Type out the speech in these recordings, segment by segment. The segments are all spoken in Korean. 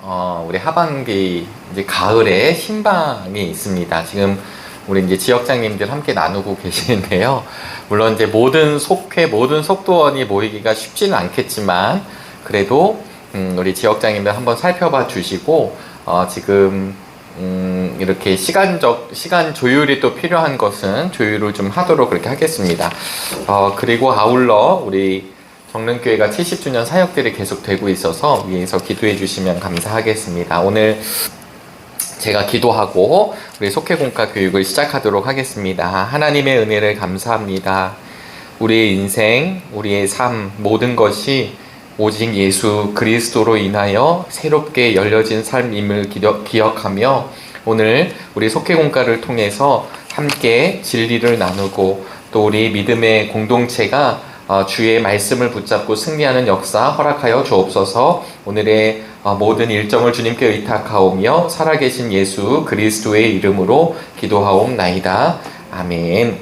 우리 하반기 이제 가을에 신방이 있습니다. 지금 우리 이제 지역장님들 함께 나누고 계시는데요. 물론 이제 모든 속회, 모든 속도원이 모이기가 쉽지는 않겠지만 그래도 우리 지역장님들 한번 살펴봐 주시고 지금 이렇게 시간 조율이 또 필요한 것은 조율을 좀 하도록 그렇게 하겠습니다. 그리고 아울러 우리 정릉교회가 70주년 사역들이 계속 되고 있어서 위에서 기도해 주시면 감사하겠습니다. 오늘 제가 기도하고 우리 속회공과 교육을 시작하도록 하겠습니다. 하나님의 은혜를 감사합니다. 우리의 인생, 우리의 삶, 모든 것이 오직 예수 그리스도로 인하여 새롭게 열려진 삶임을 기억하며 오늘 우리 속회공과를 통해서 함께 진리를 나누고 또 우리 믿음의 공동체가 주의 말씀을 붙잡고 승리하는 역사 허락하여 주옵소서. 오늘의 모든 일정을 주님께 의탁하오며 살아계신 예수 그리스도의 이름으로 기도하옵나이다. 아멘.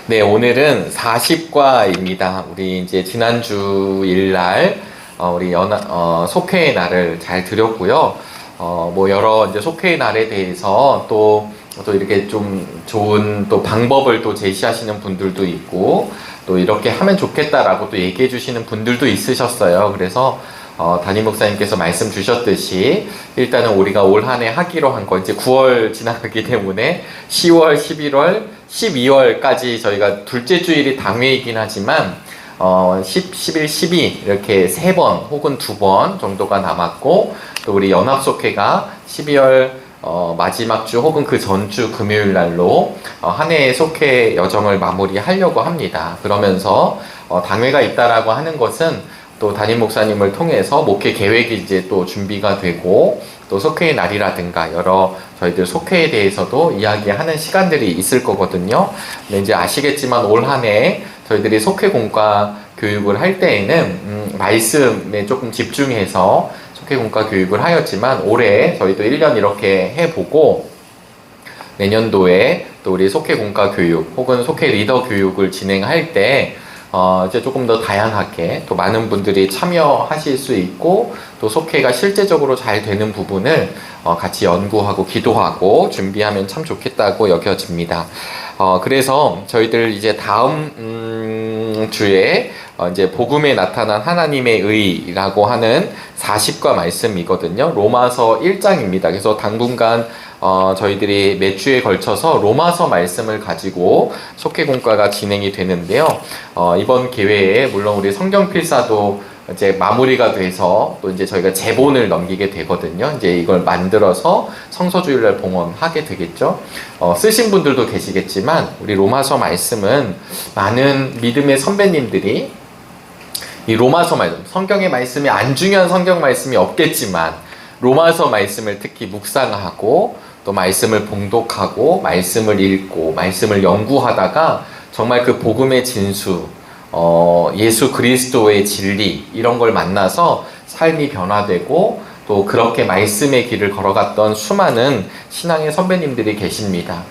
네, 오늘은 40과입니다. 우리 이제 지난주 일날 우리 속회의 날을 잘 드렸고요. 여러 이제 속회의 날에 대해서 또 이렇게 좀 좋은 또 방법을 또 제시하시는 분들도 있고 또 이렇게 하면 좋겠다라고 또 얘기해 주시는 분들도 있으셨어요. 그래서 담임 목사님께서 말씀 주셨듯이 일단은 우리가 올 한 해 하기로 한 거 이제 9월 지나가기 때문에 10월, 11월, 12월까지 저희가 둘째 주일이 당회이긴 하지만 10, 11, 12 이렇게 3번 혹은 2번 정도가 남았고 또 우리 연합속회가 12월 마지막 주 혹은 그 전주 금요일 날로 한 해의 속회 여정을 마무리하려고 합니다. 그러면서 당회가 있다라고 하는 것은 또 담임 목사님을 통해서 목회 계획이 이제 또 준비가 되고 또 속회의 날이라든가 여러 저희들 속회에 대해서도 이야기하는 시간들이 있을 거거든요. 근데 이제 아시겠지만 올 한 해 저희들이 속회 공과 교육을 할 때에는 말씀에 조금 집중해서 속회 공과 교육을 하였지만 올해 저희도 1년 이렇게 해보고 내년도에 또 우리 속회 공과 교육 혹은 속회 리더 교육을 진행할 때 이제 조금 더 다양하게 또 많은 분들이 참여하실 수 있고 또 속회가 실제적으로 잘 되는 부분을 같이 연구하고 기도하고 준비하면 참 좋겠다고 여겨집니다. 그래서 저희들 이제 다음 주에 이제 복음에 나타난 하나님의 의라고 하는 40과 말씀이거든요. 로마서 1장입니다. 그래서 당분간 저희들이 몇 주에 걸쳐서 로마서 말씀을 가지고 속회공과가 진행이 되는데요. 이번 기회에 물론 우리 성경필사도 이제 마무리가 돼서 또 이제 저희가 제본을 넘기게 되거든요. 이제 이걸 만들어서 성서주일날 봉헌하게 되겠죠. 쓰신 분들도 계시겠지만 우리 로마서 말씀은 많은 믿음의 선배님들이 이 로마서 말씀, 성경의 말씀이 안 중요한 성경 말씀이 없겠지만 로마서 말씀을 특히 묵상하고 또 말씀을 봉독하고 말씀을 읽고 말씀을 연구하다가 정말 그 복음의 진수 예수 그리스도의 진리 이런 걸 만나서 삶이 변화되고 또 그렇게 말씀의 길을 걸어갔던 수많은 신앙의 선배님들이 계십니다.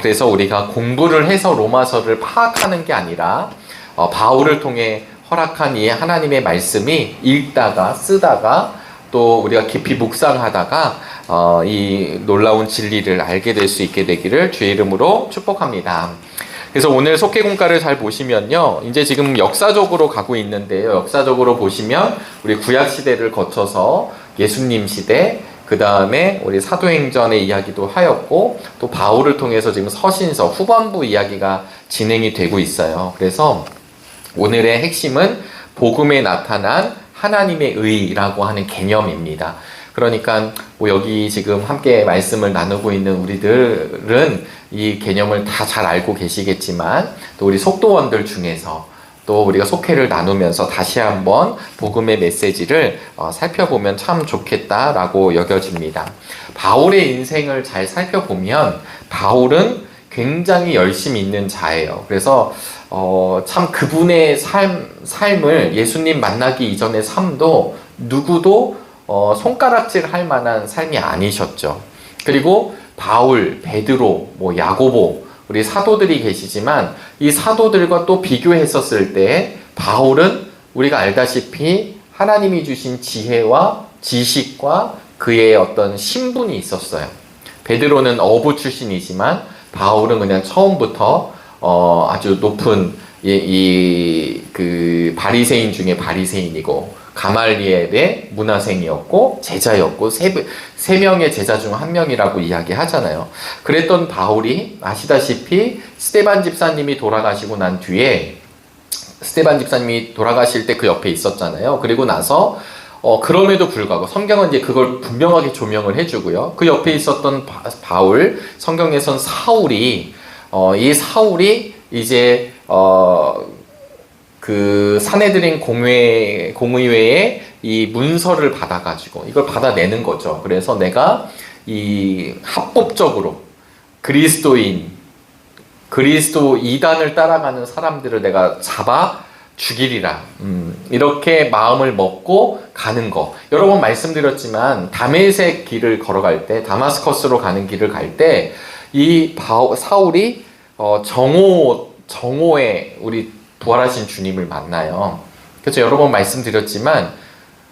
그래서 우리가 공부를 해서 로마서를 파악하는 게 아니라 바울을 통해 허락한 이 하나님의 말씀이 읽다가 쓰다가 또 우리가 깊이 묵상하다가 이 놀라운 진리를 알게 될 수 있게 되기를 주의 이름으로 축복합니다. 그래서 오늘 속회공과를 잘 보시면요. 이제 지금 역사적으로 가고 있는데요. 역사적으로 보시면 우리 구약시대를 거쳐서 예수님 시대, 그 다음에 우리 사도행전의 이야기도 하였고 또 바울을 통해서 지금 서신서 후반부 이야기가 진행이 되고 있어요. 그래서 오늘의 핵심은 복음에 나타난 하나님의 의라고 하는 개념입니다. 그러니까 여기 지금 함께 말씀을 나누고 있는 우리들은 이 개념을 다 잘 알고 계시겠지만 또 우리 속도원들 중에서 또 우리가 속회를 나누면서 다시 한번 복음의 메시지를 살펴보면 참 좋겠다라고 여겨집니다. 바울의 인생을 잘 살펴보면 바울은 굉장히 열심히 있는 자예요. 그래서 참 그분의 삶을 예수님 만나기 이전의 삶도 누구도 손가락질 할 만한 삶이 아니셨죠. 그리고 바울, 베드로, 야고보 우리 사도들이 계시지만 이 사도들과 또 비교했었을 때 바울은 우리가 알다시피 하나님이 주신 지혜와 지식과 그의 어떤 신분이 있었어요. 베드로는 어부 출신이지만 바울은 그냥 처음부터 아주 높은 그 바리새인 중에 바리새인이고 가말리엘의 문화생이었고 제자였고 세 명의 제자 중 한 명이라고 이야기하잖아요. 그랬던 바울이 아시다시피 스데반 집사님이 돌아가시고 난 뒤에 스데반 집사님이 돌아가실 때 그 옆에 있었잖아요. 그리고 나서 그럼에도 불구하고 성경은 이제 그걸 분명하게 조명을 해주고요. 그 옆에 있었던 바울, 성경에선 사울이 이 사울이 이제 그 사내들인 공의회에 이 문서를 받아가지고 이걸 받아내는 거죠. 그래서 내가 이 합법적으로 그리스도 이단을 따라가는 사람들을 내가 잡아 죽이리라. 이렇게 마음을 먹고 가는 거. 여러 번 말씀드렸지만 다메섹 길을 걸어갈 때, 다마스커스로 가는 길을 갈 때 이 사울이 정오에 우리 부활하신 주님을 만나요. 그래서 여러 번 말씀드렸지만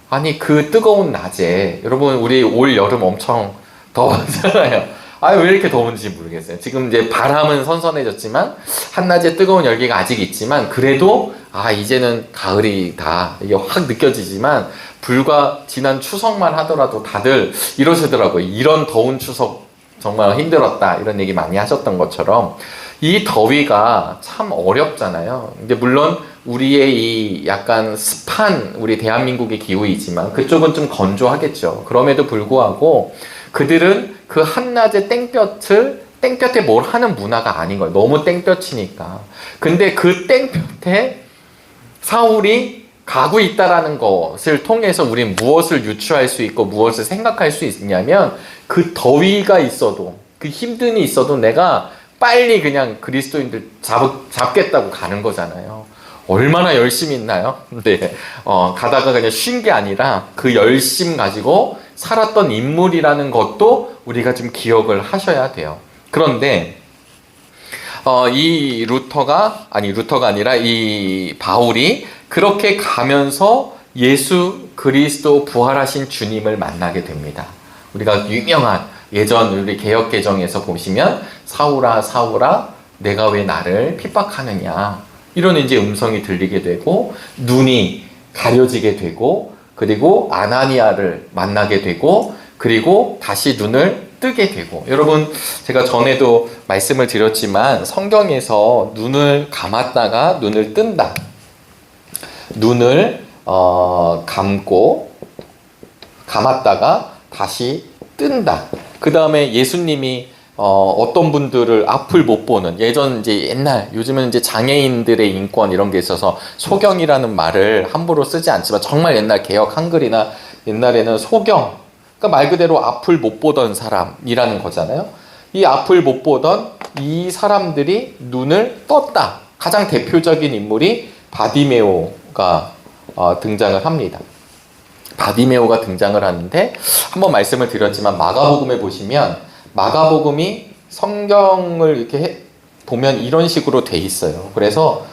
아니 그 뜨거운 낮에 여러분 우리 올 여름 엄청 더웠잖아요. 왜 이렇게 더운지 모르겠어요. 지금 이제 바람은 선선해졌지만 한낮에 뜨거운 열기가 아직 있지만 그래도 이제는 가을이다 이게 확 느껴지지만 불과 지난 추석만 하더라도 다들 이러시더라고요. 이런 더운 추석 정말 힘들었다 이런 얘기 많이 하셨던 것처럼 이 더위가 참 어렵잖아요. 근데 물론 우리의 이 약간 습한 우리 대한민국의 기후이지만 그쪽은 좀 건조하겠죠. 그럼에도 불구하고 그들은 그 한낮의 땡볕에 뭘 하는 문화가 아닌 거예요. 너무 땡볕이니까. 근데 그 땡볕에 사울이 가고 있다라는 것을 통해서 우리는 무엇을 유추할 수 있고 무엇을 생각할 수 있냐면 그 더위가 있어도 그 힘듦이 있어도 내가 빨리 그냥 그리스도인들 잡겠다고 가는 거잖아요. 얼마나 열심히 있나요? 네. 가다가 그냥 쉰 게 아니라 그 열심 가지고 살았던 인물이라는 것도 우리가 좀 기억을 하셔야 돼요. 그런데 이 루터가 아니라 이 바울이 그렇게 가면서 예수 그리스도 부활하신 주님을 만나게 됩니다. 우리가 유명한 예전 우리 개역개정에서 보시면 사울아 사울아 내가 왜 나를 핍박하느냐 이런 이제 음성이 들리게 되고 눈이 가려지게 되고 그리고 아나니아를 만나게 되고 그리고 다시 눈을 뜨게 되고 여러분 제가 전에도 말씀을 드렸지만 성경에서 눈을 감았다가 눈을 뜬다 눈을 감고 감았다가 다시 뜬다. 그 다음에 예수님이 어떤 분들을 앞을 못 보는 예전 이제 옛날 요즘은 이제 장애인들의 인권 이런 게 있어서 소경이라는 말을 함부로 쓰지 않지만 정말 옛날 개역 한글이나 옛날에는 소경 그러니까 말 그대로 앞을 못 보던 사람이라는 거잖아요. 이 앞을 못 보던 이 사람들이 눈을 떴다. 가장 대표적인 인물이 바디메오가 등장을 합니다. 바디메오가 등장을 하는데 한번 말씀을 드렸지만 마가복음에 보시면 마가복음이 성경을 이렇게 보면 이런 식으로 돼 있어요. 그래서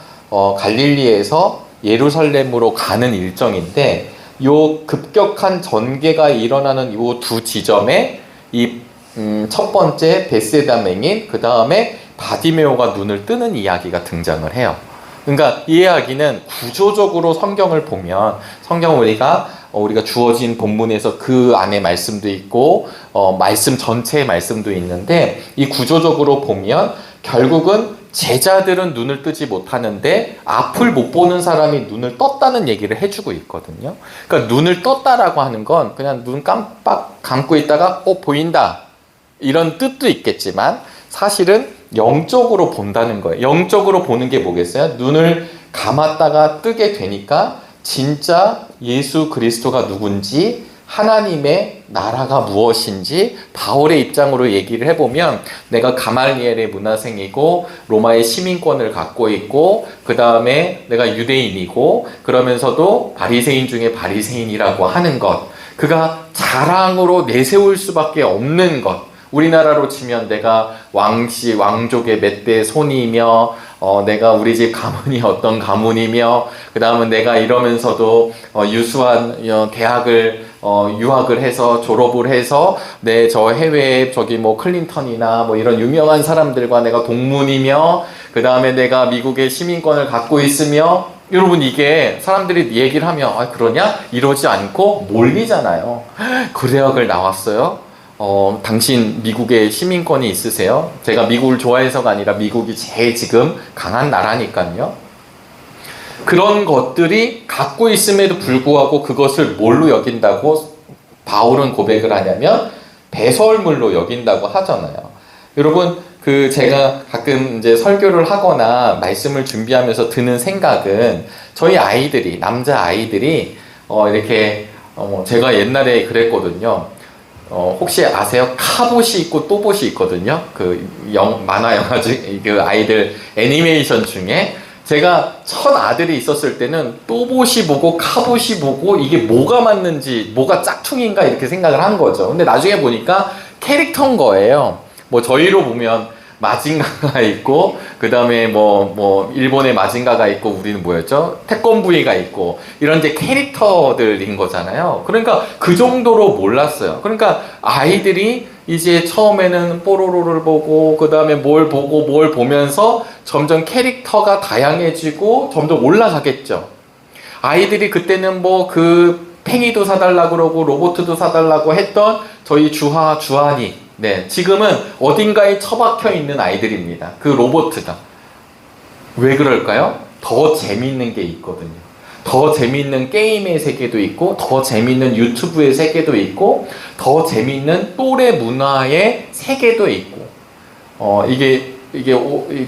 갈릴리에서 예루살렘으로 가는 일정인데 요 급격한 전개가 일어나는 요 두 지점에 이 첫 번째 베세다 맹인 그 다음에 바디메오가 눈을 뜨는 이야기가 등장을 해요. 그러니까 이 이야기는 구조적으로 성경을 보면 성경 우리가 주어진 본문에서 그 안에 말씀도 있고 말씀 전체의 말씀도 있는데 이 구조적으로 보면 결국은 제자들은 눈을 뜨지 못하는데 앞을 못 보는 사람이 눈을 떴다는 얘기를 해주고 있거든요. 그러니까 눈을 떴다라고 하는 건 그냥 눈 깜빡 감고 있다가 보인다 이런 뜻도 있겠지만 사실은 영적으로 본다는 거예요. 영적으로 보는 게 뭐겠어요? 눈을 감았다가 뜨게 되니까 진짜 예수 그리스도가 누군지 하나님의 나라가 무엇인지 바울의 입장으로 얘기를 해보면 내가 가말리엘의 문화생이고 로마의 시민권을 갖고 있고 그 다음에 내가 유대인이고 그러면서도 바리새인 중에 바리새인이라고 하는 것 그가 자랑으로 내세울 수밖에 없는 것 우리나라로 치면 내가 왕족의 몇 대 손이며 내가 우리 집 가문이 어떤 가문이며 그 다음은 내가 이러면서도 유수한 대학을 유학을 해서 졸업을 해서 내 저 해외에 저기 뭐 클린턴이나 뭐 이런 유명한 사람들과 내가 동문이며 그 다음에 내가 미국의 시민권을 갖고 있으며 여러분 이게 사람들이 얘기를 하면 아 그러냐? 이러지 않고 몰리잖아요. 그 대학을 나왔어요? 당신 미국의 시민권이 있으세요? 제가 미국을 좋아해서가 아니라 미국이 제일 지금 강한 나라니까요. 그런 것들이 갖고 있음에도 불구하고 그것을 뭘로 여긴다고 바울은 고백을 하냐면 배설물로 여긴다고 하잖아요. 여러분 그 제가 가끔 이제 설교를 하거나 말씀을 준비하면서 드는 생각은 저희 아이들이 남자 아이들이 이렇게 제가 옛날에 그랬거든요. 혹시 아세요? 카봇이 있고 또봇이 있거든요. 그 만화 영화 중 그 아이들 애니메이션 중에 제가 첫 아들이 있었을 때는 또봇이 보고 카봇이 보고 이게 뭐가 맞는지 뭐가 짝퉁인가 이렇게 생각을 한 거죠. 근데 나중에 보니까 캐릭터인 거예요. 뭐 저희로 보면 마징가가 있고 그 다음에 뭐 일본의 마징가가 있고 우리는 뭐였죠? 태권브이가 있고 이런 이제 캐릭터들인 거잖아요. 그러니까 그 정도로 몰랐어요. 그러니까 아이들이 이제 처음에는 뽀로로를 보고 그 다음에 뭘 보고 뭘 보면서 점점 캐릭터가 다양해지고 점점 올라가겠죠. 아이들이 그때는 뭐 그 팽이도 사달라고 그러고 로봇도 사달라고 했던 저희 주한이 네, 지금은 어딘가에 처박혀 있는 아이들입니다. 그 로봇가. 왜 그럴까요? 더 재밌는 게 있거든요. 더 재밌는 게임의 세계도 있고, 더 재밌는 유튜브의 세계도 있고, 더 재밌는 또래 문화의 세계도 있고, 이게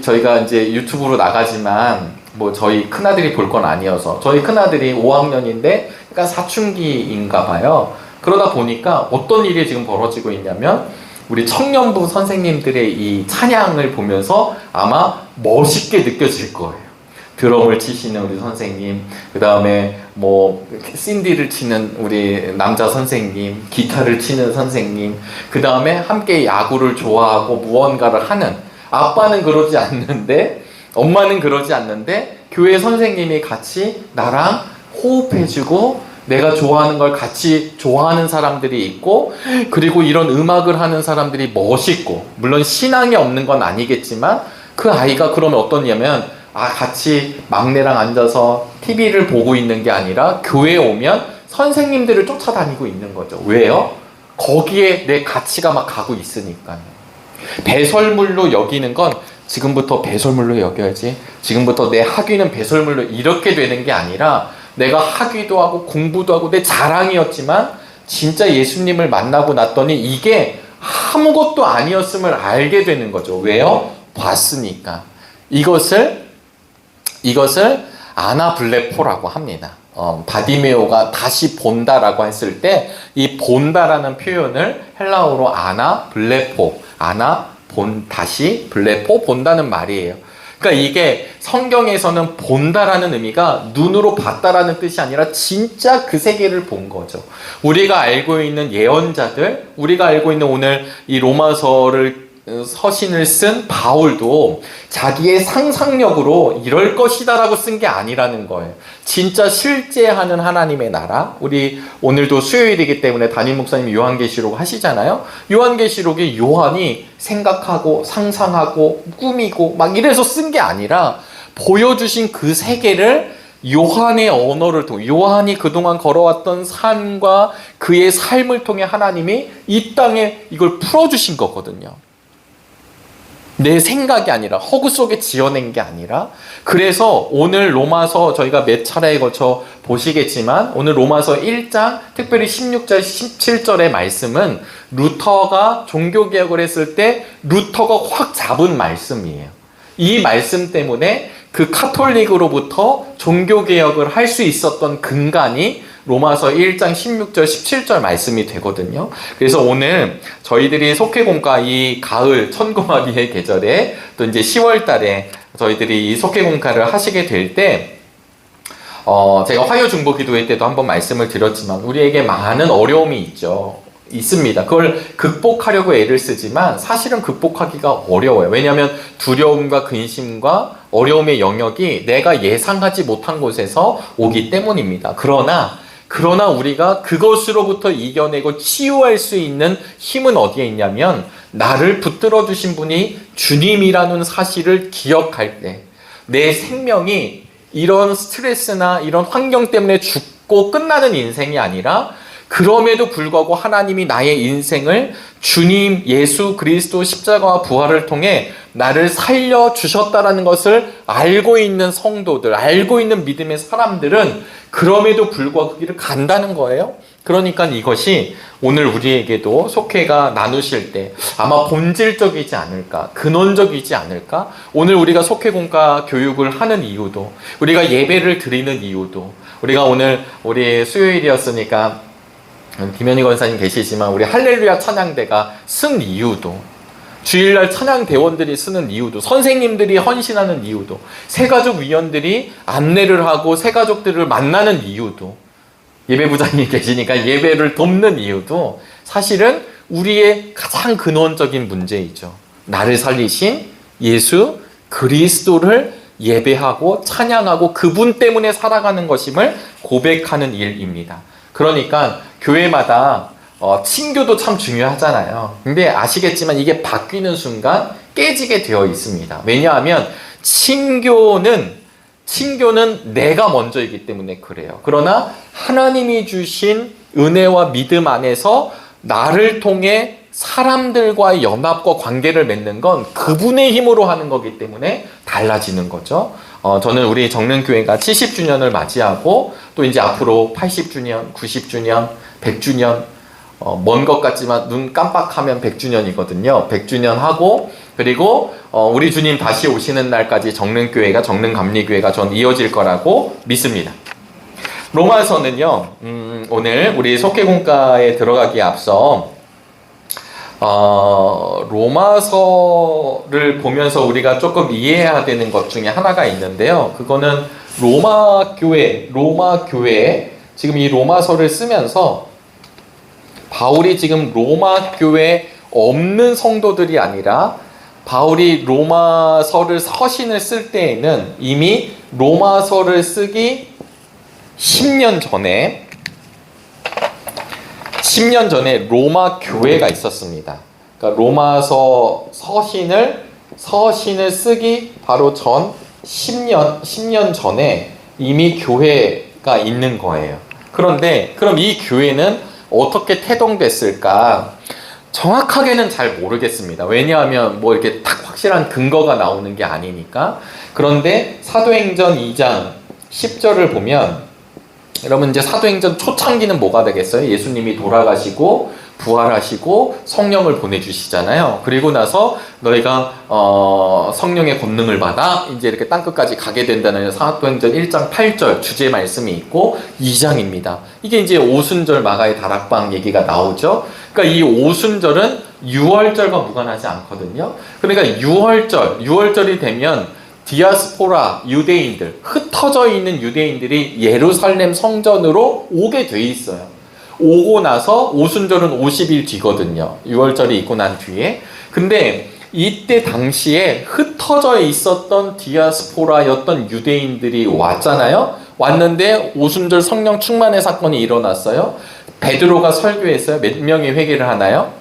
저희가 이제 유튜브로 나가지만, 뭐 저희 큰아들이 볼 건 아니어서, 저희 큰아들이 5학년인데, 약간 사춘기인가 봐요. 그러다 보니까 어떤 일이 지금 벌어지고 있냐면, 우리 청년부 선생님들의 이 찬양을 보면서 아마 멋있게 느껴질 거예요. 드럼을 치시는 우리 선생님, 그 다음에 뭐 신디를 치는 우리 남자 선생님, 기타를 치는 선생님, 그 다음에 함께 야구를 좋아하고 무언가를 하는 아빠는 그러지 않는데 엄마는 그러지 않는데 교회 선생님이 같이 나랑 호흡해주고 내가 좋아하는 걸 같이 좋아하는 사람들이 있고 그리고 이런 음악을 하는 사람들이 멋있고 물론 신앙이 없는 건 아니겠지만 그 아이가 그러면 어떠냐면 같이 막내랑 앉아서 TV를 보고 있는 게 아니라 교회에 오면 선생님들을 쫓아다니고 있는 거죠. 왜요? 거기에 내 가치가 막 가고 있으니까요. 배설물로 여기는 건 지금부터 배설물로 여겨야지. 지금부터 내 학위는 배설물로 이렇게 되는 게 아니라 내가 학위도 하고 공부도 하고 내 자랑이었지만 진짜 예수님을 만나고 났더니 이게 아무것도 아니었음을 알게 되는 거죠. 왜요? 봤으니까. 이것을 아나블레포라고 합니다. 바디메오가 다시 본다라고 했을 때 이 본다라는 표현을 헬라어로 아나블레포, 다시 블레포 본다는 말이에요. 그러니까 이게 성경에서는 본다라는 의미가 눈으로 봤다라는 뜻이 아니라 진짜 그 세계를 본 거죠. 우리가 알고 있는 예언자들, 우리가 알고 있는 오늘 이 로마서를 서신을 쓴 바울도 자기의 상상력으로 이럴 것이다라고 쓴 게 아니라는 거예요. 진짜 실제 하는 하나님의 나라. 우리 오늘도 수요일이기 때문에 담임 목사님이 요한계시록 하시잖아요. 요한계시록이 요한이 생각하고 상상하고 꾸미고 막 이래서 쓴 게 아니라 보여주신 그 세계를 요한의 언어를 통해 요한이 그동안 걸어왔던 삶과 그의 삶을 통해 하나님이 이 땅에 이걸 풀어주신 거거든요. 내 생각이 아니라 허구 속에 지어낸 게 아니라 그래서 오늘 로마서 저희가 몇 차례에 걸쳐 보시겠지만 오늘 로마서 1장 특별히 16절 17절의 말씀은 루터가 종교개혁을 했을 때 루터가 확 잡은 말씀이에요. 이 말씀 때문에 그 카톨릭으로부터 종교개혁을 할 수 있었던 근간이 로마서 1장 16절 17절 말씀이 되거든요. 그래서 오늘 저희들이 속회공과 이 가을 천고마비의 계절에 또 이제 10월 달에 저희들이 이 속회공과를 하시게 될 때 제가 화요중보 기도회 때도 한번 말씀을 드렸지만 우리에게 많은 어려움이 있습니다. 그걸 극복하려고 애를 쓰지만 사실은 극복하기가 어려워요. 왜냐하면 두려움과 근심과 어려움의 영역이 내가 예상하지 못한 곳에서 오기 때문입니다. 그러나 그러나 우리가 그것으로부터 이겨내고 치유할 수 있는 힘은 어디에 있냐면, 나를 붙들어 주신 분이 주님이라는 사실을 기억할 때, 내 생명이 이런 스트레스나 이런 환경 때문에 죽고 끝나는 인생이 아니라, 그럼에도 불구하고 하나님이 나의 인생을 주님 예수 그리스도 십자가와 부활을 통해 나를 살려주셨다라는 것을 알고 있는 성도들, 알고 있는 믿음의 사람들은 그럼에도 불구하고 그 길을 간다는 거예요. 그러니까 이것이 오늘 우리에게도 속회가 나누실 때 아마 본질적이지 않을까, 근원적이지 않을까. 오늘 우리가 속회공과 교육을 하는 이유도, 우리가 예배를 드리는 이유도, 우리가 오늘 우리 수요일이었으니까 김현희 권사님 계시지만 우리 할렐루야 찬양대가 쓴 이유도, 주일날 찬양대원들이 쓰는 이유도, 선생님들이 헌신하는 이유도, 새가족위원들이 안내를 하고 새가족들을 만나는 이유도, 예배부장님 계시니까 예배를 돕는 이유도 사실은 우리의 가장 근원적인 문제이죠. 나를 살리신 예수 그리스도를 예배하고 찬양하고 그분 때문에 살아가는 것임을 고백하는 일입니다. 그러니까 교회마다 친교도 참 중요하잖아요. 근데 아시겠지만 이게 바뀌는 순간 깨지게 되어 있습니다. 왜냐하면 친교는 내가 먼저이기 때문에 그래요. 그러나 하나님이 주신 은혜와 믿음 안에서 나를 통해 사람들과의 연합과 관계를 맺는 건 그분의 힘으로 하는 거기 때문에 달라지는 거죠. 저는 우리 정릉교회가 70주년을 맞이하고 또 이제 앞으로 80주년, 90주년, 100주년, 먼 것 같지만 눈 깜빡하면 100주년이거든요. 100주년 하고, 그리고 우리 주님 다시 오시는 날까지 정릉교회가, 정릉감리교회가 전 이어질 거라고 믿습니다. 로마서는요, 오늘 우리 속회공과에 들어가기에 앞서 로마서를 보면서 우리가 조금 이해해야 되는 것 중에 하나가 있는데요. 그거는 로마 교회, 지금 이 로마서를 쓰면서 바울이 지금 로마 교회에 없는 성도들이 아니라 바울이 로마서를 서신을 쓸 때에는 이미 로마서를 쓰기 10년 전에 로마 교회가 있었습니다. 그러니까 로마서 서신을 쓰기 바로 전 10년 전에 이미 교회가 있는 거예요. 그런데 그럼 이 교회는 어떻게 태동됐을까? 정확하게는 잘 모르겠습니다. 왜냐하면 뭐 이렇게 딱 확실한 근거가 나오는 게 아니니까. 그런데 사도행전 2장 10절을 보면, 여러분 이제 사도행전 초창기는 뭐가 되겠어요? 예수님이 돌아가시고 부활하시고 성령을 보내주시잖아요. 그리고 나서 너희가 성령의 권능을 받아 이제 이렇게 땅끝까지 가게 된다는 사도행전 1장 8절 주제 말씀이 있고 2장입니다. 이게 이제 오순절 마가의 다락방 얘기가 나오죠. 그러니까 이 오순절은 유월절과 무관하지 않거든요. 그러니까 유월절이 되면 디아스포라 유대인들, 흩어져 있는 유대인들이 예루살렘 성전으로 오게 돼 있어요. 오고 나서 오순절은 50일 뒤거든요. 6월절이 있고 난 뒤에. 근데 이때 당시에 흩어져 있었던 디아스포라였던 유대인들이 왔잖아요. 왔는데 오순절 성령 충만의 사건이 일어났어요. 베드로가 설교했어요. 몇 명이 회개를 하나요?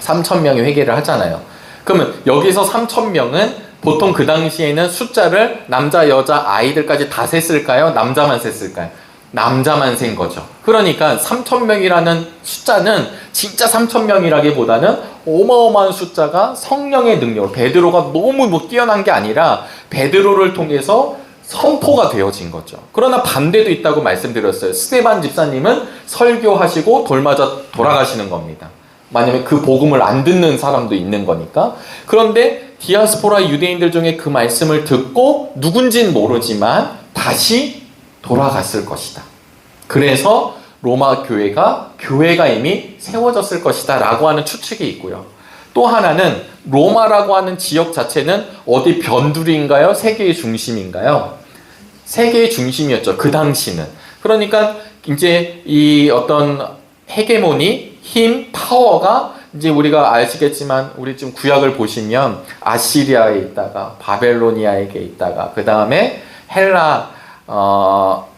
3,000명이 회개를 하잖아요. 그러면 여기서 3,000명은 보통 그 당시에는 숫자를 남자, 여자, 아이들까지 다 셌을까요? 남자만 셌을까요? 남자만 센 거죠. 그러니까 3,000명이라는 숫자는 진짜 3,000명이라기보다는 어마어마한 숫자가 성령의 능력으로, 베드로가 너무 뛰어난 게 아니라 베드로를 통해서 선포가 되어진 거죠. 그러나 반대도 있다고 말씀드렸어요. 스데반 집사님은 설교하시고 돌맞아 돌아가시는 겁니다. 만약에 그 복음을 안 듣는 사람도 있는 거니까. 그런데 디아스포라 유대인들 중에 그 말씀을 듣고 누군진 모르지만 다시 돌아갔을 것이다. 그래서 로마 교회가 이미 세워졌을 것이다 라고 하는 추측이 있고요. 또 하나는 로마라고 하는 지역 자체는 어디 변두리인가요? 세계의 중심인가요? 세계의 중심이었죠. 그 당시는. 그러니까 이제 이 어떤 헤게모니, 힘, 파워가 이제 우리가 아시겠지만 우리 지금 구약을 보시면 아시리아에 있다가 바벨로니아에게 있다가 그 다음에 헬라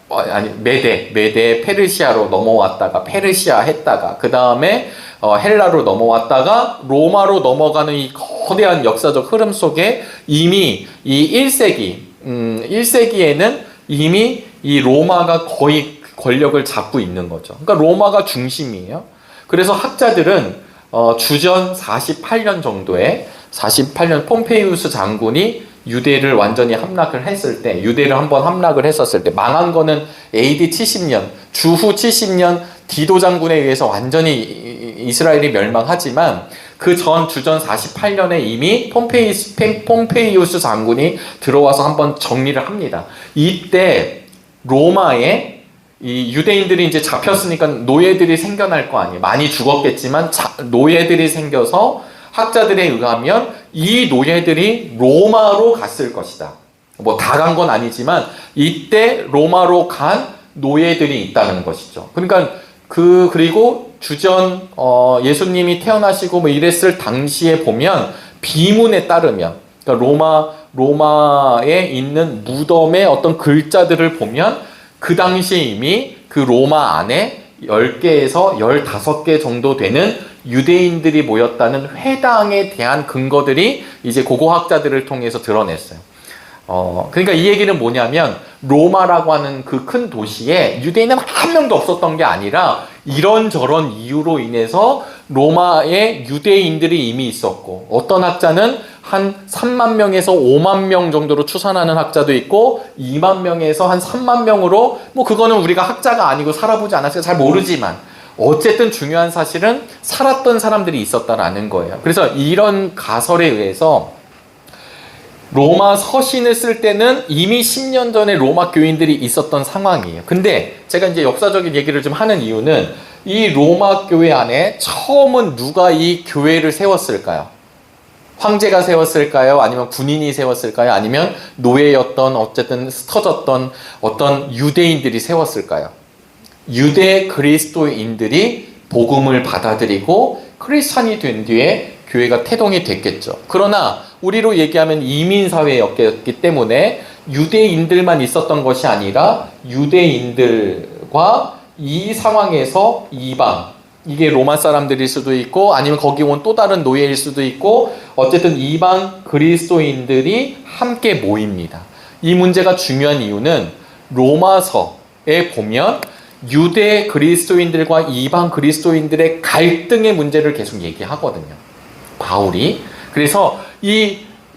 아니 메대 페르시아로 넘어왔다가 페르시아 했다가 그 다음에 헬라로 넘어왔다가 로마로 넘어가는 이 거대한 역사적 흐름 속에 이미 이 1세기에는 이미 이 로마가 거의 권력을 잡고 있는 거죠. 그러니까 로마가 중심이에요. 그래서 학자들은 주전 48년 정도에 48년 폼페이우스 장군이 유대를 완전히 함락을 했을 때, 유대를 한번 함락을 했었을 때, 망한 거는 AD 70년, 주후 70년 디도 장군에 의해서 완전히 이스라엘이 멸망하지만 그 전 주전 48년에 이미 폼페이우스 장군이 들어와서 한번 정리를 합니다. 이때 로마에 이 유대인들이 이제 잡혔으니까 노예들이 생겨날 거 아니에요. 많이 죽었겠지만 노예들이 생겨서 학자들에 의하면 이 노예들이 로마로 갔을 것이다. 뭐 다 간 건 아니지만 이때 로마로 간 노예들이 있다는 것이죠. 그러니까 그리고 주전 예수님이 태어나시고 뭐 이랬을 당시에 보면 비문에 따르면 그러니까 로마에 있는 무덤의 어떤 글자들을 보면 그 당시에 이미 그 로마 안에 10개에서 15개 정도 되는 유대인들이 모였다는 회당에 대한 근거들이 이제 고고학자들을 통해서 드러냈어요. 그러니까 이 얘기는 뭐냐면 로마라고 하는 그 큰 도시에 유대인은 한 명도 없었던 게 아니라 이런저런 이유로 인해서 로마에 유대인들이 이미 있었고 어떤 학자는 한 3만 명에서 5만 명 정도로 추산하는 학자도 있고 2만 명에서 한 3만 명으로 뭐 그거는 우리가 학자가 아니고 살아보지 않았으니까 잘 모르지만 어쨌든 중요한 사실은 살았던 사람들이 있었다라는 거예요. 그래서 이런 가설에 의해서 로마 서신을 쓸 때는 이미 10년 전에 로마 교인들이 있었던 상황이에요. 근데 제가 이제 역사적인 얘기를 좀 하는 이유는 이 로마 교회 안에 처음은 누가 이 교회를 세웠을까요? 황제가 세웠을까요? 아니면 군인이 세웠을까요? 아니면 노예였던 어쨌든 스터졌던 어떤 유대인들이 세웠을까요? 유대 그리스도인들이 복음을 받아들이고 크리스찬이 된 뒤에 교회가 태동이 됐겠죠. 그러나 우리로 얘기하면 이민사회였기 때문에 유대인들만 있었던 것이 아니라 유대인들과 이 상황에서 이방, 이게 로마 사람들일 수도 있고 아니면 거기 온 또 다른 노예일 수도 있고 어쨌든 이방 그리스도인들이 함께 모입니다. 이 문제가 중요한 이유는 로마서에 보면 유대 그리스도인들과 이방 그리스도인들의 갈등의 문제를 계속 얘기하거든요. 바울이. 그래서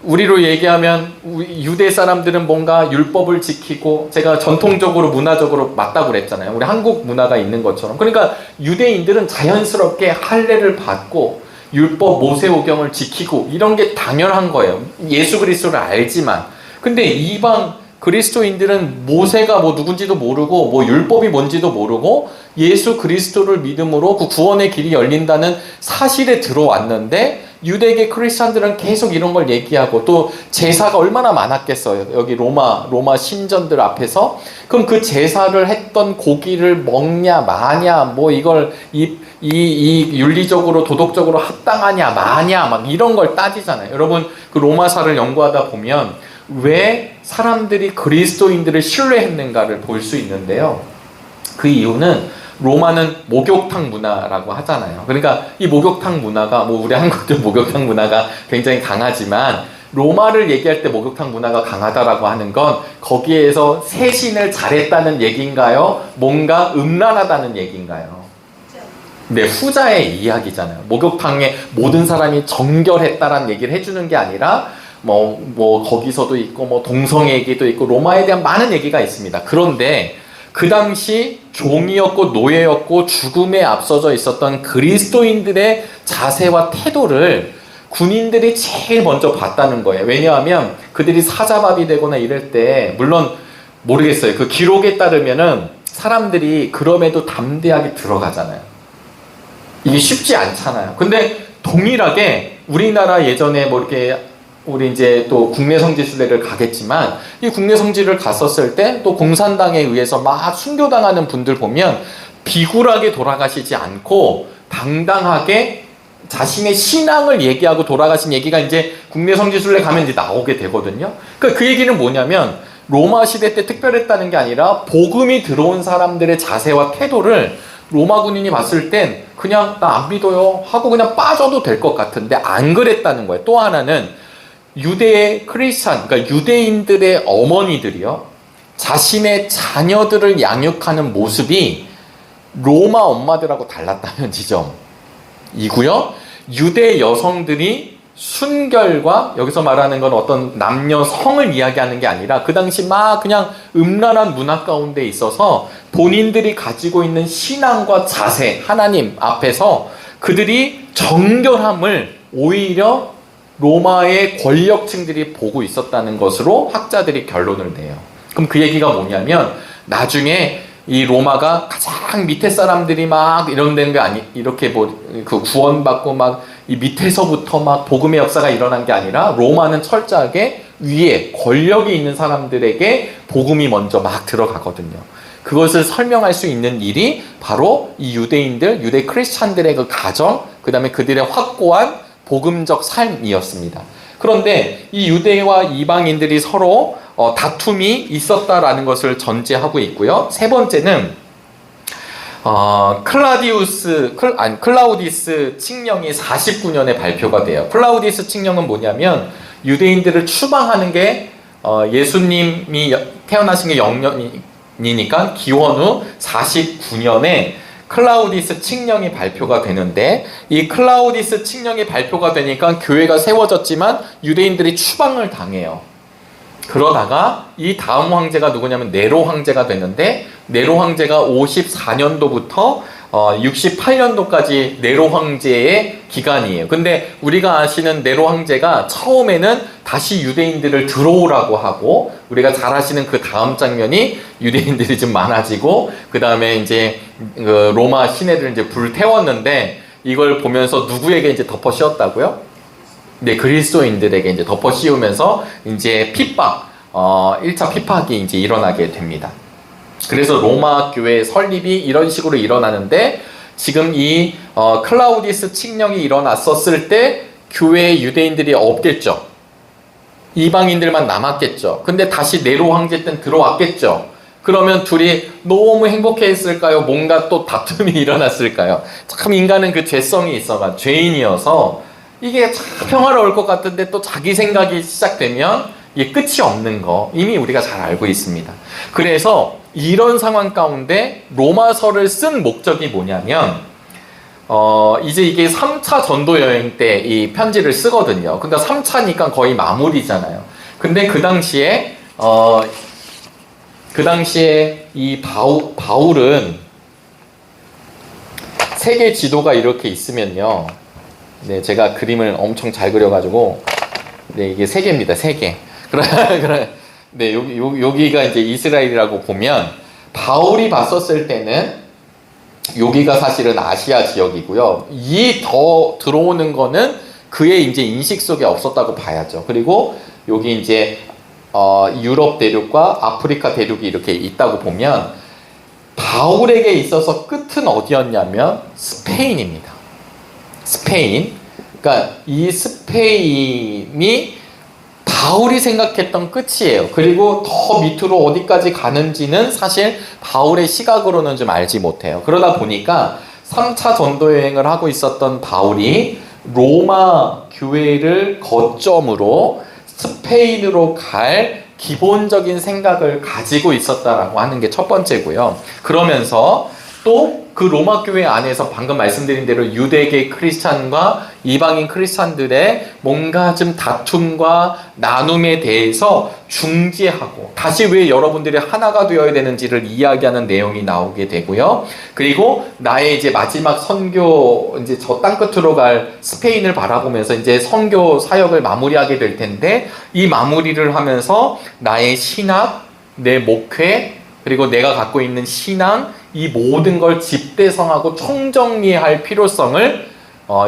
우리로 얘기하면 유대 사람들은 뭔가 율법을 지키고 제가 전통적으로 문화적으로 맞다고 그랬잖아요. 우리 한국 문화가 있는 것처럼. 그러니까 유대인들은 자연스럽게 할례를 받고 율법 모세오경을 지키고 이런 게 당연한 거예요. 예수 그리스도를 알지만. 근데 이방 그리스도인들은 모세가 뭐 누군지도 모르고 뭐 율법이 뭔지도 모르고 예수 그리스도를 믿음으로 그 구원의 길이 열린다는 사실에 들어왔는데 유대계 크리스찬들은 계속 이런 걸 얘기하고 또 제사가 얼마나 많았겠어요. 여기 로마 신전들 앞에서. 그럼 그 제사를 했던 고기를 먹냐 마냐 뭐 이걸 이 윤리적으로 도덕적으로 합당하냐 마냐 막 이런 걸 따지잖아요. 여러분 그 로마사를 연구하다 보면 왜 사람들이 그리스도인들을 신뢰했는가를 볼 수 있는데요. 그 이유는 로마는 목욕탕 문화라고 하잖아요. 그러니까 이 목욕탕 문화가 뭐 우리 한국도 목욕탕 문화가 굉장히 강하지만 로마를 얘기할 때 목욕탕 문화가 강하다라고 하는 건 거기에서 세신을 잘했다는 얘기인가요? 뭔가 음란하다는 얘기인가요? 네, 후자의 이야기잖아요. 목욕탕에 모든 사람이 정결했다라는 얘기를 해주는 게 아니라 뭐 거기서도 있고 뭐 동성 얘기도 있고 로마에 대한 많은 얘기가 있습니다. 그런데 그 당시 종이었고 노예였고 죽음에 앞서져 있었던 그리스도인들의 자세와 태도를 군인들이 제일 먼저 봤다는 거예요. 왜냐하면 그들이 사자밥이 되거나 이럴 때 물론 모르겠어요. 그 기록에 따르면은 사람들이 그럼에도 담대하게 들어가잖아요. 이게 쉽지 않잖아요. 근데 동일하게 우리나라 예전에 뭐 이렇게 우리 이제 또 국내 성지순례를 가겠지만 이 국내 성지를 갔었을 때 또 공산당에 의해서 막 순교당하는 분들 보면 비굴하게 돌아가시지 않고 당당하게 자신의 신앙을 얘기하고 돌아가신 얘기가 이제 국내 성지순례 가면 이제 나오게 되거든요. 그러니까 그 얘기는 뭐냐면 로마 시대 때 특별했다는 게 아니라 복음이 들어온 사람들의 자세와 태도를 로마 군인이 봤을 땐 그냥 나 안 믿어요 하고 그냥 빠져도 될 것 같은데 안 그랬다는 거예요. 또 하나는 유대 크리스찬, 그러니까 유대인들의 어머니들이요, 자신의 자녀들을 양육하는 모습이 로마 엄마들하고 달랐다는 지점이고요. 유대 여성들이 순결과, 여기서 말하는 건 어떤 남녀 성을 이야기하는 게 아니라 그 당시 막 그냥 음란한 문화 가운데 있어서 본인들이 가지고 있는 신앙과 자세, 하나님 앞에서 그들이 정결함을 오히려 로마의 권력층들이 보고 있었다는 것으로 학자들이 결론을 내요. 그럼 그 얘기가 뭐냐면 나중에 이 로마가 가장 밑에 사람들이 막 이런 게 아니, 이렇게 뭐 그 구원받고 막 이 밑에서부터 막 복음의 역사가 일어난 게 아니라 로마는 철저하게 위에 권력이 있는 사람들에게 복음이 먼저 막 들어가거든요. 그것을 설명할 수 있는 일이 바로 이 유대인들, 유대 크리스찬들의 그 가정, 그 다음에 그들의 확고한 복음적 삶이었습니다. 그런데 이 유대와 이방인들이 서로 다툼이 있었다라는 것을 전제하고 있고요. 세 번째는 클라우디스 칙령이 49년에 발표가 돼요. 클라우디스 칙령은 뭐냐면 유대인들을 추방하는 게 예수님이 태어나신 게 0년이니까 기원 후 49년에 클라우디스 칙령이 발표가 되는데, 이 클라우디스 칙령이 발표가 되니까 교회가 세워졌지만 유대인들이 추방을 당해요. 그러다가 이 다음 황제가 누구냐면 네로 황제가 되는데, 네로 황제가 54년도부터 68년도까지 네로 황제의 기간이에요. 근데 우리가 아시는 네로 황제가 처음에는 다시 유대인들을 들어오라고 하고, 우리가 잘 아시는 그 다음 장면이 유대인들이 좀 많아지고 그 다음에 이제 그 로마 시내를 이제 불태웠는데, 이걸 보면서 누구에게 이제 덮어 씌웠다고요? 네, 그리스도인들에게 이제 덮어 씌우면서 이제 핍박, 1차 핍박이 이제 일어나게 됩니다. 그래서 로마 교회 설립이 이런 식으로 일어나는데, 지금 이 클라우디스 칙령이 일어났었을 때 교회에 유대인들이 없겠죠. 이방인들만 남았겠죠. 근데 다시 네로 황제 때는 들어왔겠죠. 그러면 둘이 너무 행복했을까요? 뭔가 또 다툼이 일어났을까요? 참 인간은 그 죄성이 있어가 죄인이어서 이게 참 평화로울 것 같은데 또 자기 생각이 시작되면 이게 끝이 없는 거 이미 우리가 잘 알고 있습니다. 그래서 이런 상황 가운데 로마서를 쓴 목적이 뭐냐면 이제 이게 3차 전도 여행 때 이 편지를 쓰거든요. 그러니까 3차니까 거의 마무리잖아요. 근데 그 당시에 이 바울은 세계 지도가 이렇게 있으면요. 네, 제가 그림을 엄청 잘 그려가지고, 네, 이게 세계입니다. 세계. 네, 여기가 이제 이스라엘이라고 보면, 바울이 봤었을 때는 여기가 사실은 아시아 지역이고요. 이 더 들어오는 거는 그의 이제 인식 속에 없었다고 봐야죠. 그리고 여기 이제 유럽 대륙과 아프리카 대륙이 이렇게 있다고 보면, 바울에게 있어서 끝은 어디였냐면 스페인입니다. 스페인. 그러니까 이 스페인이 바울이 생각했던 끝이에요. 그리고 더 밑으로 어디까지 가는지는 사실 바울의 시각으로는 좀 알지 못해요. 그러다 보니까 3차 전도 여행을 하고 있었던 바울이 로마 교회를 거점으로 스페인으로 갈 기본적인 생각을 가지고 있었다라고 하는 게 첫 번째고요. 그러면서 또 그 로마 교회 안에서 방금 말씀드린 대로 유대계 크리스찬과 이방인 크리스찬들의 뭔가 좀 다툼과 나눔에 대해서 중재하고, 다시 왜 여러분들이 하나가 되어야 되는지를 이야기하는 내용이 나오게 되고요. 그리고 나의 이제 마지막 선교, 이제 저 땅 끝으로 갈 스페인을 바라보면서 이제 선교 사역을 마무리하게 될 텐데, 이 마무리를 하면서 나의 신학, 내 목회, 그리고 내가 갖고 있는 신앙, 이 모든 걸 집대성하고 총정리할 필요성을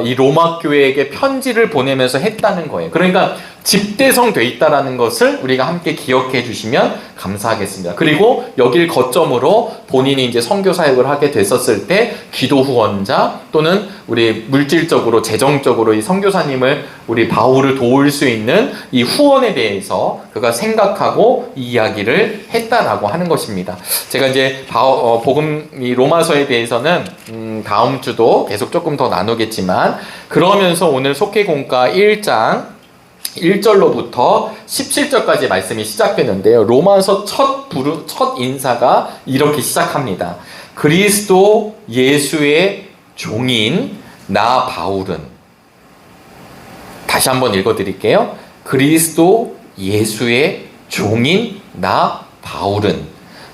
이 로마 교회에게 편지를 보내면서 했다는 거예요. 그러니까 집대성돼 있다라는 것을 우리가 함께 기억해 주시면 감사하겠습니다. 그리고 여길 거점으로 본인이 이제 선교 사역을 하게 됐었을 때 기도 후원자 또는 우리 물질적으로 재정적으로 이 선교사님을 우리 바울을 도울 수 있는 이 후원에 대해서 그가 생각하고 이 이야기를 했다라고 하는 것입니다. 제가 이제 복음 이 로마서에 대해서는 다음 주도 계속 조금 더 나누겠지만, 그러면서 오늘 속회공과 1장 1절로부터 17절까지 말씀이 시작되는데요. 로마서 첫 인사가 이렇게 시작합니다. 그리스도 예수의 종인 나 바울은. 다시 한번 읽어드릴게요. 그리스도 예수의 종인 나 바울은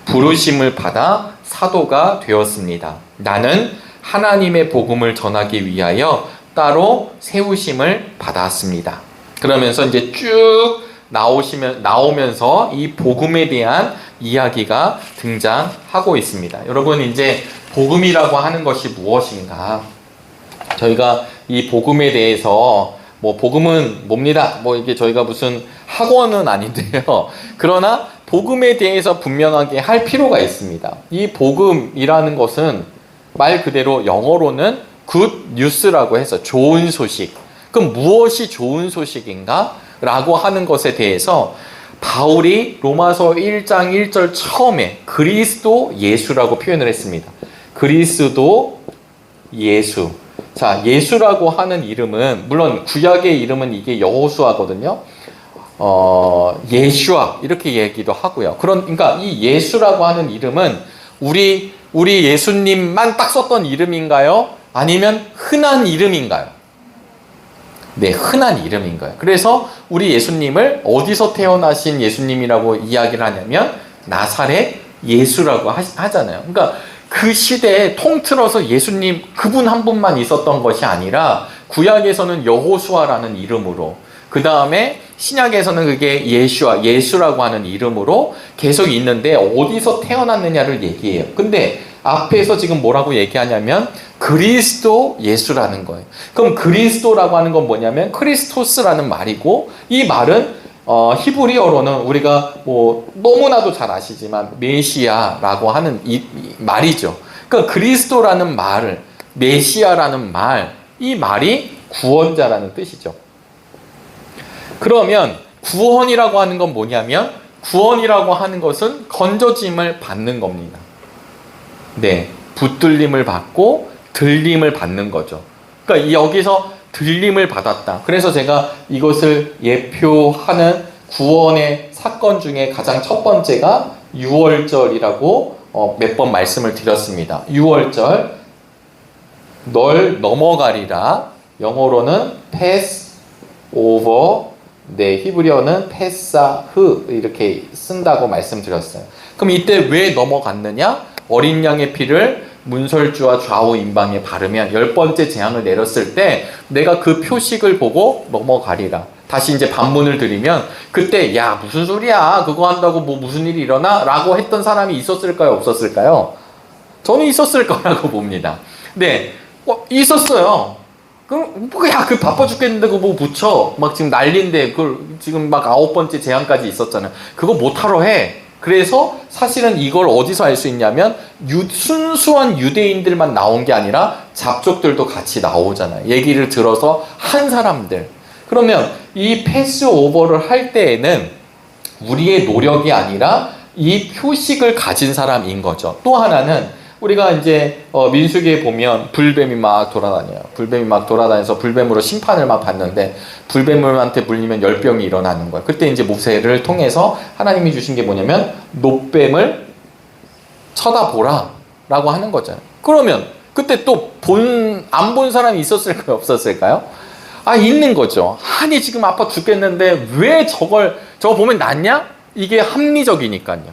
부르심을 받아 사도가 되었습니다. 나는 하나님의 복음을 전하기 위하여 따로 세우심을 받았습니다. 그러면서 이제 쭉 나오면서 이 복음에 대한 이야기가 등장하고 있습니다. 여러분, 이제 복음이라고 하는 것이 무엇인가? 저희가 이 복음에 대해서 복음은 뭡니다. 이게 저희가 무슨 학원은 아닌데요. 그러나 복음에 대해서 분명하게 할 필요가 있습니다. 이 복음이라는 것은 말 그대로 영어로는 good news라고 해서 좋은 소식. 그럼 무엇이 좋은 소식인가? 라고 하는 것에 대해서 바울이 로마서 1장 1절 처음에 그리스도 예수라고 표현을 했습니다. 그리스도 예수. 자, 예수라고 하는 이름은, 물론 구약의 이름은 이게 여호수아거든요. 예슈아 이렇게 얘기도 하고요. 그러니까 이 예수라고 하는 이름은 우리 예수님만 딱 썼던 이름인가요? 아니면 흔한 이름인가요? 네, 흔한 이름인 거예요. 그래서 우리 예수님을 어디서 태어나신 예수님이라고 이야기를 하냐면 나사렛 예수라고 하잖아요. 그러니까 그 시대에 통틀어서 예수님 그분 한 분만 있었던 것이 아니라 구약에서는 여호수아라는 이름으로, 그 다음에 신약에서는 그게 예슈아, 예수라고 하는 이름으로 계속 있는데 어디서 태어났느냐를 얘기해요. 근데 앞에서 지금 뭐라고 얘기하냐면 그리스도 예수라는 거예요. 그럼 그리스도라고 하는 건 뭐냐면 크리스토스라는 말이고, 이 말은 히브리어로는 우리가 너무나도 잘 아시지만 메시아라고 하는 이 말이죠. 그러니까 그리스도라는 말, 메시아라는 말, 이 말이 구원자라는 뜻이죠. 그러면 구원이라고 하는 건 뭐냐면, 구원이라고 하는 것은 건져짐을 받는 겁니다. 네, 붙들림을 받고 들림을 받는 거죠. 그러니까 여기서 들림을 받았다. 그래서 제가 이것을 예표하는 구원의 사건 중에 가장 첫 번째가 유월절이라고 몇 번 말씀을 드렸습니다. 유월절, 널 넘어가리라. 영어로는 pass over, 네, 히브리어는 페사흐 이렇게 쓴다고 말씀드렸어요. 그럼 이때 왜 넘어갔느냐? 어린 양의 피를 문설주와 좌우 임방에 바르면 10번째 재앙을 내렸을 때 내가 그 표식을 보고 넘어가리라. 다시 이제 반문을 드리면, 그때 야 무슨 소리야, 그거 한다고 무슨 일이 일어나? 라고 했던 사람이 있었을까요, 없었을까요? 저는 있었을 거라고 봅니다. 네, 있었어요. 그럼 야, 그 바빠 죽겠는데 그거 붙여 막 지금 난리인데 그걸 지금 막 9번째 재앙까지 있었잖아요. 그거 못하러 해. 그래서 사실은 이걸 어디서 알 수 있냐면 순수한 유대인들만 나온 게 아니라 잡족들도 같이 나오잖아요. 얘기를 들어서 한 사람들. 그러면 이 패스오버를 할 때에는 우리의 노력이 아니라 이 표식을 가진 사람인 거죠. 또 하나는 우리가 이제 민수기에 보면 불뱀이 막 돌아다녀요. 불뱀이 막 돌아다녀서 불뱀으로 심판을 막 받는데 불뱀한테 물리면 열병이 일어나는 거예요. 그때 이제 모세를 통해서 하나님이 주신 게 뭐냐면 노뱀을 쳐다보라 라고 하는 거잖아요. 그러면 그때 또 안 본 사람이 있었을까요, 없었을까요? 있는 거죠. 아니 지금 아파 죽겠는데 왜 저거 보면 낫냐? 이게 합리적이니까요.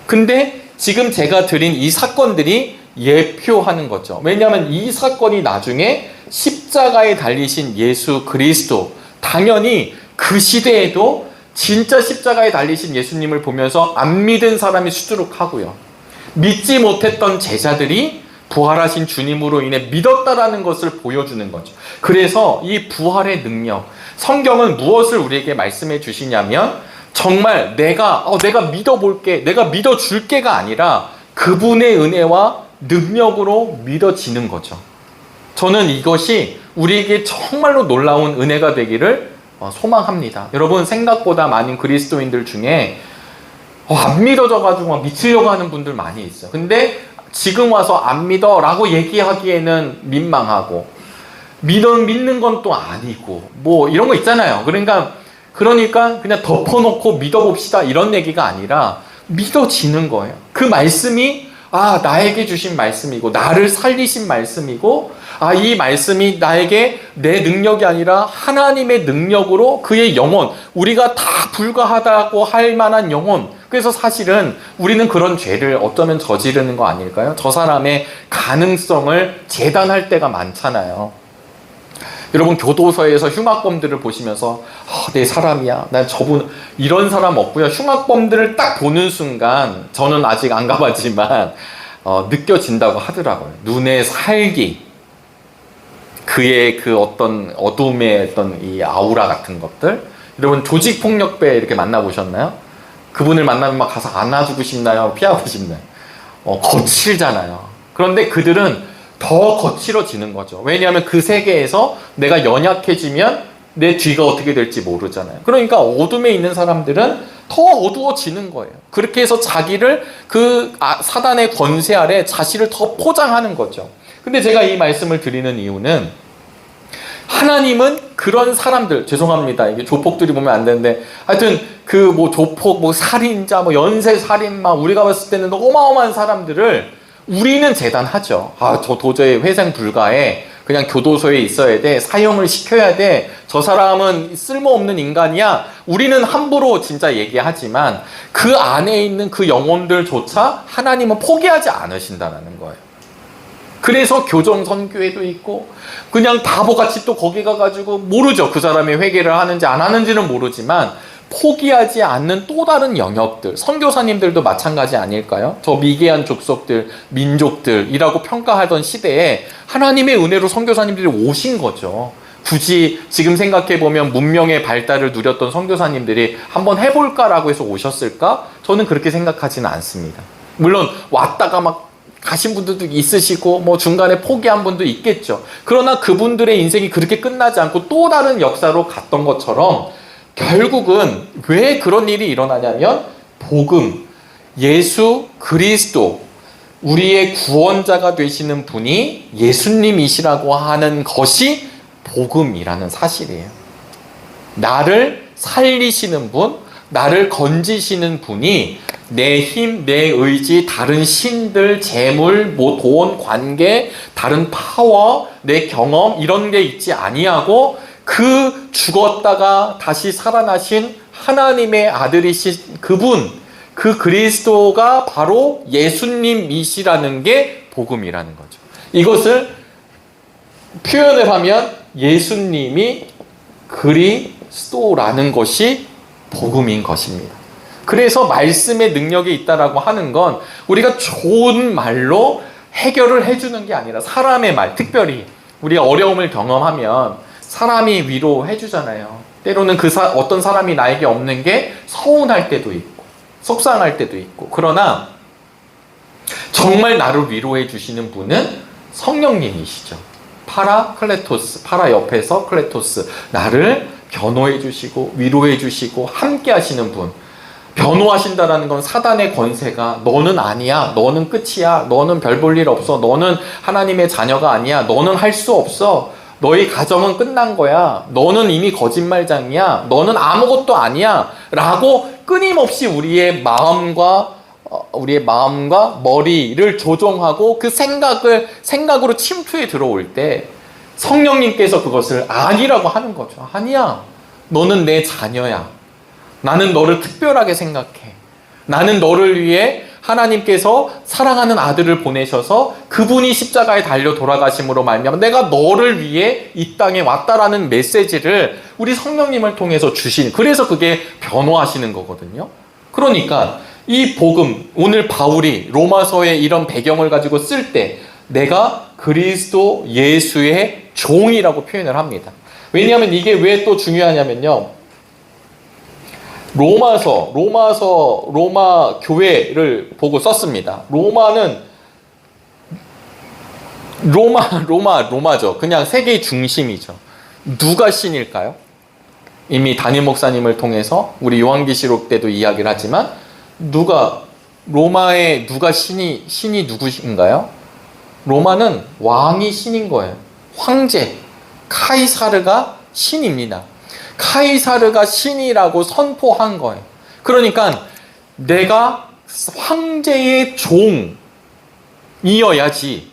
근데 지금 제가 드린 이 사건들이 예표하는 거죠. 왜냐하면 이 사건이 나중에 십자가에 달리신 예수 그리스도, 당연히 그 시대에도 진짜 십자가에 달리신 예수님을 보면서 안 믿은 사람이 수두룩하고요. 믿지 못했던 제자들이 부활하신 주님으로 인해 믿었다라는 것을 보여주는 거죠. 그래서 이 부활의 능력, 성경은 무엇을 우리에게 말씀해 주시냐면 정말 내가 믿어볼게, 내가 믿어줄게가 아니라 그분의 은혜와 능력으로 믿어지는 거죠. 저는 이것이 우리에게 정말로 놀라운 은혜가 되기를 소망합니다. 여러분, 생각보다 많은 그리스도인들 중에 안 믿어져가지고 막 미치려고 하는 분들 많이 있어요. 근데 지금 와서 안 믿어 라고 얘기하기에는 민망하고, 믿는 건 또 아니고, 뭐 이런 거 있잖아요. 그러니까 그냥 덮어놓고 믿어봅시다 이런 얘기가 아니라 믿어지는 거예요. 그 말씀이 나에게 주신 말씀이고, 나를 살리신 말씀이고, 이 말씀이 나에게 내 능력이 아니라 하나님의 능력으로 그의 영혼, 우리가 다 불과하다고 할 만한 영혼. 그래서 사실은 우리는 그런 죄를 어쩌면 저지르는 거 아닐까요? 저 사람의 가능성을 재단할 때가 많잖아요. 여러분, 교도소에서 흉악범들을 보시면서 내 사람이야, 난 저분 이런 사람 없고요. 흉악범들을 딱 보는 순간, 저는 아직 안 가봤지만 느껴진다고 하더라고요. 눈의 살기, 그의 그 어떤 어둠의 어떤 이 아우라 같은 것들. 여러분, 조직폭력배 이렇게 만나보셨나요? 그분을 만나면 막 가서 안아주고 싶나요? 피하고 싶나요? 거칠잖아요. 그런데 그들은 더 거칠어지는 거죠. 왜냐하면 그 세계에서 내가 연약해지면 내 뒤가 어떻게 될지 모르잖아요. 그러니까 어둠에 있는 사람들은 더 어두워지는 거예요. 그렇게 해서 자기를 그 사단의 권세 아래 자신을 더 포장하는 거죠. 근데 제가 이 말씀을 드리는 이유는, 하나님은 그런 사람들, 죄송합니다, 이게 조폭들이 보면 안 되는데, 하여튼 그 뭐 조폭, 뭐 살인자, 뭐 연쇄 살인마, 우리가 봤을 때는 어마어마한 사람들을 우리는 재단하죠. 저 도저히 회생 불가해, 그냥 교도소에 있어야 돼, 사형을 시켜야 돼, 저 사람은 쓸모없는 인간이야, 우리는 함부로 진짜 얘기하지만 그 안에 있는 그 영혼들조차 하나님은 포기하지 않으신다는 거예요. 그래서 교정 선교회도 있고, 그냥 바보같이 또 거기 가가지고, 모르죠, 그 사람이 회개를 하는지 안 하는지는 모르지만 포기하지 않는 또 다른 영역들, 선교사님들도 마찬가지 아닐까요? 저 미개한 족속들, 민족들이라고 평가하던 시대에 하나님의 은혜로 선교사님들이 오신 거죠. 굳이 지금 생각해보면 문명의 발달을 누렸던 선교사님들이 한번 해볼까라고 해서 오셨을까? 저는 그렇게 생각하지는 않습니다. 물론 왔다가 막 가신 분들도 있으시고, 뭐 중간에 포기한 분도 있겠죠. 그러나 그분들의 인생이 그렇게 끝나지 않고 또 다른 역사로 갔던 것처럼, 결국은 왜 그런 일이 일어나냐면, 복음, 예수 그리스도, 우리의 구원자가 되시는 분이 예수님이시라고 하는 것이 복음이라는 사실이에요. 나를 살리시는 분, 나를 건지시는 분이 내 힘, 내 의지, 다른 신들, 재물, 돈, 관계, 다른 파워, 내 경험, 이런 게 있지 아니하고, 그 죽었다가 다시 살아나신 하나님의 아들이신 그분, 그 그리스도가 바로 예수님이시라는 게 복음이라는 거죠. 이것을 표현을 하면 예수님이 그리스도라는 것이 복음인 것입니다. 그래서 말씀의 능력이 있다라고 하는 건 우리가 좋은 말로 해결을 해주는 게 아니라, 사람의 말, 특별히 우리가 어려움을 경험하면 사람이 위로해 주잖아요. 때로는 어떤 사람이 나에게 없는 게 서운할 때도 있고 속상할 때도 있고, 그러나 정말 나를 위로해 주시는 분은 성령님이시죠. 파라클레토스, 파라 옆에서 클레토스, 나를 변호해 주시고 위로해 주시고 함께 하시는 분. 변호하신다라는 건 사단의 권세가 너는 아니야, 너는 끝이야, 너는 별 볼 일 없어, 너는 하나님의 자녀가 아니야, 너는 할 수 없어, 너희 가정은 끝난 거야, 너는 이미 거짓말장이야, 너는 아무것도 아니야 라고 끊임없이 우리의 마음과 머리를 조종하고 그 생각으로 침투해 들어올 때 성령님께서 그것을 아니라고 하는 거죠. 아니야, 너는 내 자녀야, 나는 너를 특별하게 생각해, 나는 너를 위해 하나님께서 사랑하는 아들을 보내셔서 그분이 십자가에 달려 돌아가심으로 말미암아 내가 너를 위해 이 땅에 왔다라는 메시지를 우리 성령님을 통해서 그래서 그게 변호하시는 거거든요. 그러니까 이 복음, 오늘 바울이 로마서의 이런 배경을 가지고 쓸 때 내가 그리스도 예수의 종이라고 표현을 합니다. 왜냐하면 이게 왜 또 중요하냐면요, 로마 교회를 보고 썼습니다. 로마죠. 그냥 세계의 중심이죠. 누가 신일까요? 이미 담임 목사님을 통해서 우리 요한계시록 때도 이야기를 하지만 로마의 신이 누구신가요? 로마는 왕이 신인 거예요. 황제, 카이사르가 신입니다. 카이사르가 신이라고 선포한 거예요. 그러니까 내가 황제의 종이어야지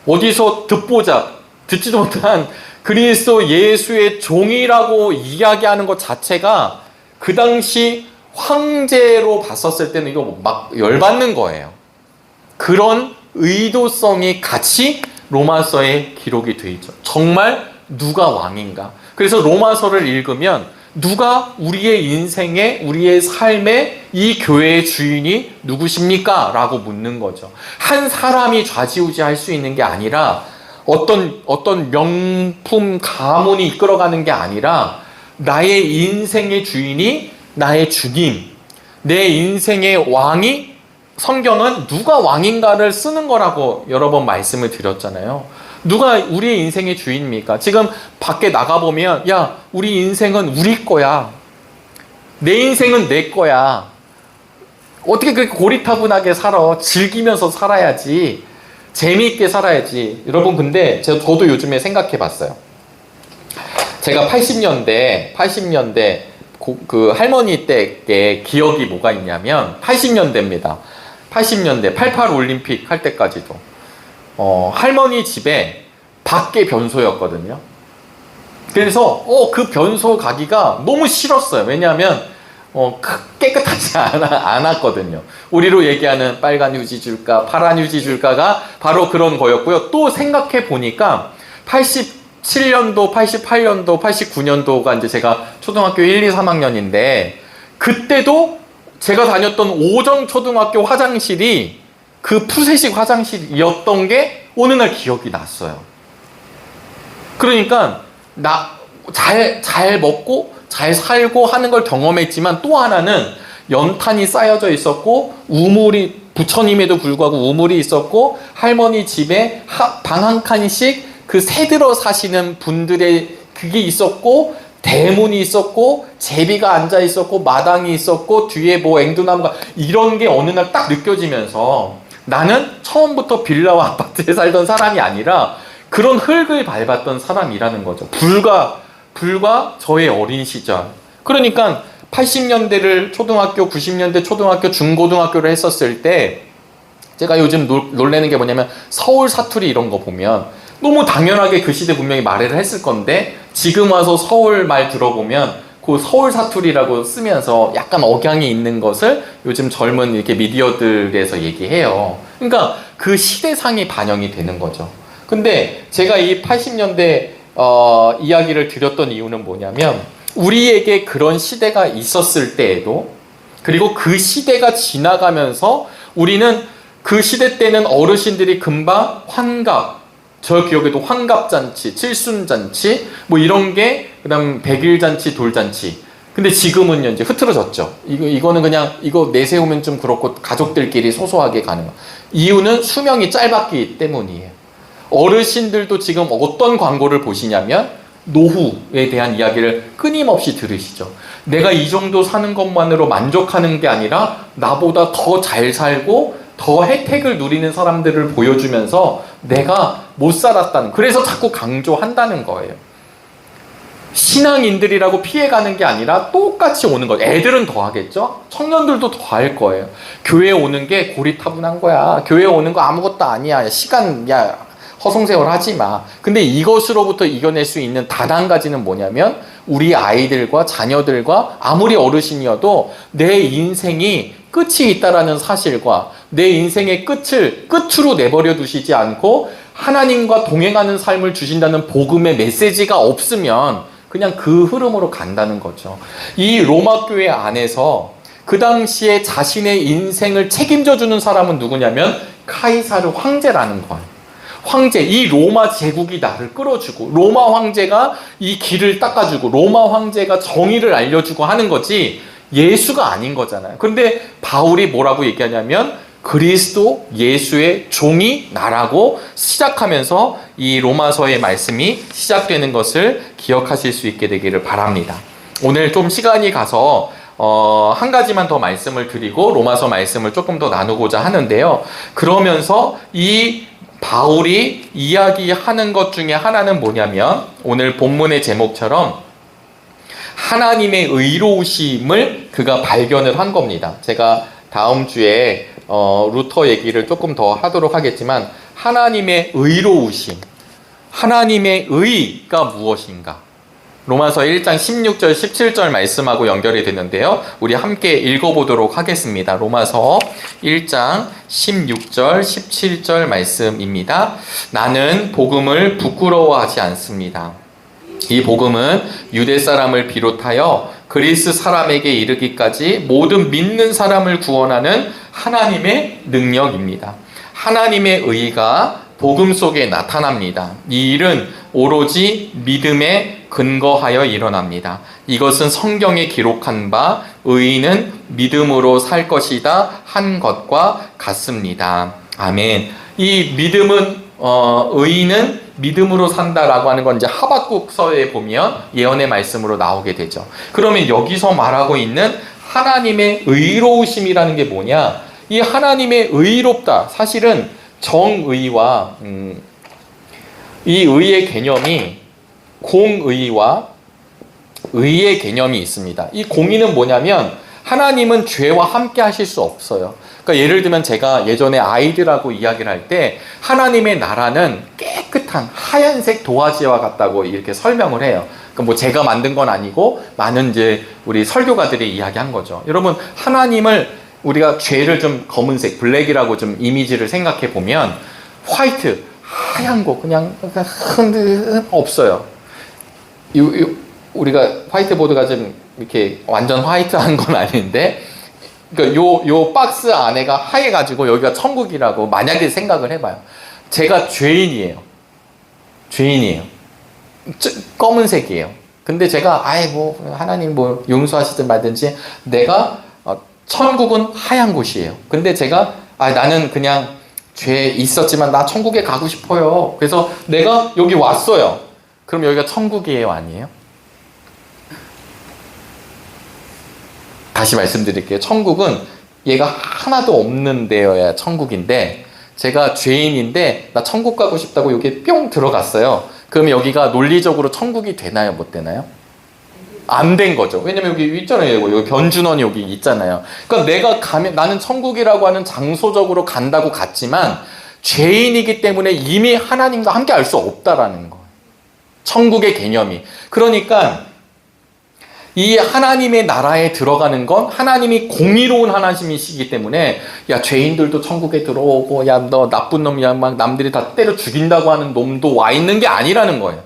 어디서 듣지도 못한 그리스도 예수의 종이라고 이야기하는 것 자체가 그 당시 황제로 봤었을 때는 이거 막 열받는 거예요. 그런 의도성이 같이 로마서에 기록이 되어 있죠. 정말 누가 왕인가? 그래서 로마서를 읽으면 누가 우리의 인생에, 우리의 삶에 이 교회의 주인이 누구십니까? 라고 묻는 거죠. 한 사람이 좌지우지할 수 있는 게 아니라 어떤 명품 가문이 이끌어가는 게 아니라 나의 인생의 주인이 나의 주님, 내 인생의 왕이 성경은 누가 왕인가를 쓰는 거라고 여러 번 말씀을 드렸잖아요. 누가 우리의 인생의 주인입니까? 지금 밖에 나가보면 야, 우리 인생은 우리 거야. 내 인생은 내 거야. 어떻게 그렇게 고리타분하게 살아? 즐기면서 살아야지. 재미있게 살아야지. 여러분 근데 저도 요즘에 생각해 봤어요. 제가 80년대 그 할머니 때의 기억이 뭐가 있냐면 80년대입니다. 80년대 88 올림픽 할 때까지도 할머니 집에 밖에 변소였거든요. 그래서 그 변소 가기가 너무 싫었어요. 왜냐하면 깨끗하지 않았거든요. 우리로 얘기하는 빨간 휴지 줄까 파란 휴지 줄까가 바로 그런 거였고요. 또 생각해 보니까 87년도 88년도 89년도가 이제 제가 초등학교 1, 2, 3학년인데 그때도 제가 다녔던 오정 초등학교 화장실이 그 푸세식 화장실이었던 게 어느 날 기억이 났어요. 그러니까 잘 먹고 잘 살고 하는 걸 경험했지만 또 하나는 연탄이 쌓여져 있었고 부처님에도 불구하고 우물이 있었고 할머니 집에 방 한 칸씩 그 새들어 사시는 분들의 그게 있었고 대문이 있었고 제비가 앉아 있었고 마당이 있었고 뒤에 뭐 앵두나무가 이런 게 어느 날 딱 느껴지면서 나는 처음부터 빌라와 아파트에 살던 사람이 아니라 그런 흙을 밟았던 사람이라는 거죠. 불과 저의 어린 시절. 그러니까 80년대를 초등학교, 90년대 초등학교, 중고등학교를 했었을 때 제가 요즘 놀래는 게 뭐냐면 서울 사투리 이런 거 보면 너무 당연하게 그 시대 분명히 말을 했을 건데 지금 와서 서울 말 들어보면 그 서울 사투리라고 쓰면서 약간 억양이 있는 것을 요즘 젊은 이렇게 미디어들에서 얘기해요. 그러니까 그 시대상이 반영이 되는 거죠. 근데 제가 이 80년대 이야기를 드렸던 이유는 뭐냐면 우리에게 그런 시대가 있었을 때에도 그리고 그 시대가 지나가면서 우리는 그 시대 때는 어르신들이 금방 환갑, 저 기억에도 환갑잔치, 칠순잔치 뭐 이런 게 그다음 백일잔치, 돌잔치. 근데 지금은요 이제 흐트러졌죠. 이거는 그냥 이거 내세우면 좀 그렇고 가족들끼리 소소하게 가는 거. 이유는 수명이 짧았기 때문이에요. 어르신들도 지금 어떤 광고를 보시냐면 노후에 대한 이야기를 끊임없이 들으시죠. 내가 이 정도 사는 것만으로 만족하는 게 아니라 나보다 더 잘 살고 더 혜택을 누리는 사람들을 보여주면서 내가 못 살았다는, 그래서 자꾸 강조한다는 거예요. 신앙인들이라고 피해가는 게 아니라 똑같이 오는 거예요. 애들은 더 하겠죠? 청년들도 더 할 거예요. 교회에 오는 게 고리타분한 거야. 교회에 오는 거 아무것도 아니야. 허송세월 하지 마. 근데 이것으로부터 이겨낼 수 있는 단 한 가지는 뭐냐면 우리 아이들과 자녀들과 아무리 어르신이어도 내 인생이 끝이 있다라는 사실과 내 인생의 끝을 끝으로 내버려 두시지 않고 하나님과 동행하는 삶을 주신다는 복음의 메시지가 없으면 그냥 그 흐름으로 간다는 거죠. 이 로마 교회 안에서 그 당시에 자신의 인생을 책임져 주는 사람은 누구냐면 카이사르 황제라는 거예요. 황제, 이 로마 제국이 나를 끌어주고 로마 황제가 이 길을 닦아주고 로마 황제가 정의를 알려주고 하는 거지 예수가 아닌 거잖아요. 그런데 바울이 뭐라고 얘기하냐면 그리스도 예수의 종이 나라고 시작하면서 이 로마서의 말씀이 시작되는 것을 기억하실 수 있게 되기를 바랍니다. 오늘 좀 시간이 가서 한 가지만 더 말씀을 드리고 로마서 말씀을 조금 더 나누고자 하는데요. 그러면서 이 바울이 이야기하는 것 중에 하나는 뭐냐면 오늘 본문의 제목처럼 하나님의 의로우심을 그가 발견을 한 겁니다. 제가 다음 주에 루터 얘기를 조금 더 하도록 하겠지만 하나님의 의로우심, 하나님의 의가 무엇인가? 로마서 1장 16절 17절 말씀하고 연결이 되는데요. 우리 함께 읽어보도록 하겠습니다. 로마서 1장 16절 17절 말씀입니다. 나는 복음을 부끄러워하지 않습니다. 이 복음은 유대 사람을 비롯하여 그리스 사람에게 이르기까지 모든 믿는 사람을 구원하는 하나님의 능력입니다. 하나님의 의가 복음 속에 나타납니다. 이 일은 오로지 믿음에 근거하여 일어납니다. 이것은 성경에 기록한 바 의인은 믿음으로 살 것이다 한 것과 같습니다. 아멘. 이 믿음은 의인은 믿음으로 산다라고 하는 건 이제 하박국서에 보면 예언의 말씀으로 나오게 되죠. 그러면 여기서 말하고 있는 하나님의 의로우심이라는 게 뭐냐? 이 하나님의 의롭다. 사실은 정의와 이 의의 개념이 공의와 의의 개념이 있습니다. 이 공의는 뭐냐면 하나님은 죄와 함께 하실 수 없어요. 그러니까 예를 들면 제가 예전에 아이들하고 이야기를 할 때 하나님의 나라는 깨끗한 하얀색 도화지와 같다고 이렇게 설명을 해요. 그러니까 뭐 제가 만든 건 아니고 많은 이제 우리 설교가들이 이야기한 거죠. 여러분 하나님을 우리가 죄를 좀 검은색, 블랙이라고 좀 이미지를 생각해 보면 화이트, 하얀 거 그냥 없어요. 우리가 화이트보드가 좀 이렇게 완전 화이트한 건 아닌데 그러니까 요 박스 안에가 하얘가지고 여기가 천국이라고 만약에 생각을 해봐요. 제가 죄인이에요. 검은색이에요. 근데 제가 하나님 뭐 용서하시든 말든지 내가 천국은 하얀 곳이에요. 근데 제가 나는 그냥 죄 있었지만 나 천국에 가고 싶어요. 그래서 내가 여기 왔어요. 그럼 여기가 천국이에요, 아니에요? 다시 말씀드릴게요. 천국은 얘가 하나도 없는 데여야 천국인데 제가 죄인인데 나 천국 가고 싶다고 여기 뿅 들어갔어요. 그럼 여기가 논리적으로 천국이 되나요? 못 되나요? 안 된 거죠. 왜냐면 여기 있잖아요. 여기 변준원이 여기 있잖아요. 그러니까 내가 가면 나는 천국이라고 하는 장소적으로 간다고 갔지만 죄인이기 때문에 이미 하나님과 함께 할 수 없다라는 거예요. 천국의 개념이. 그러니까 이 하나님의 나라에 들어가는 건 하나님이 공의로운 하나님이시기 때문에 야 죄인들도 천국에 들어오고 야 너 나쁜 놈이야 막 남들이 다 때려 죽인다고 하는 놈도 와 있는 게 아니라는 거예요.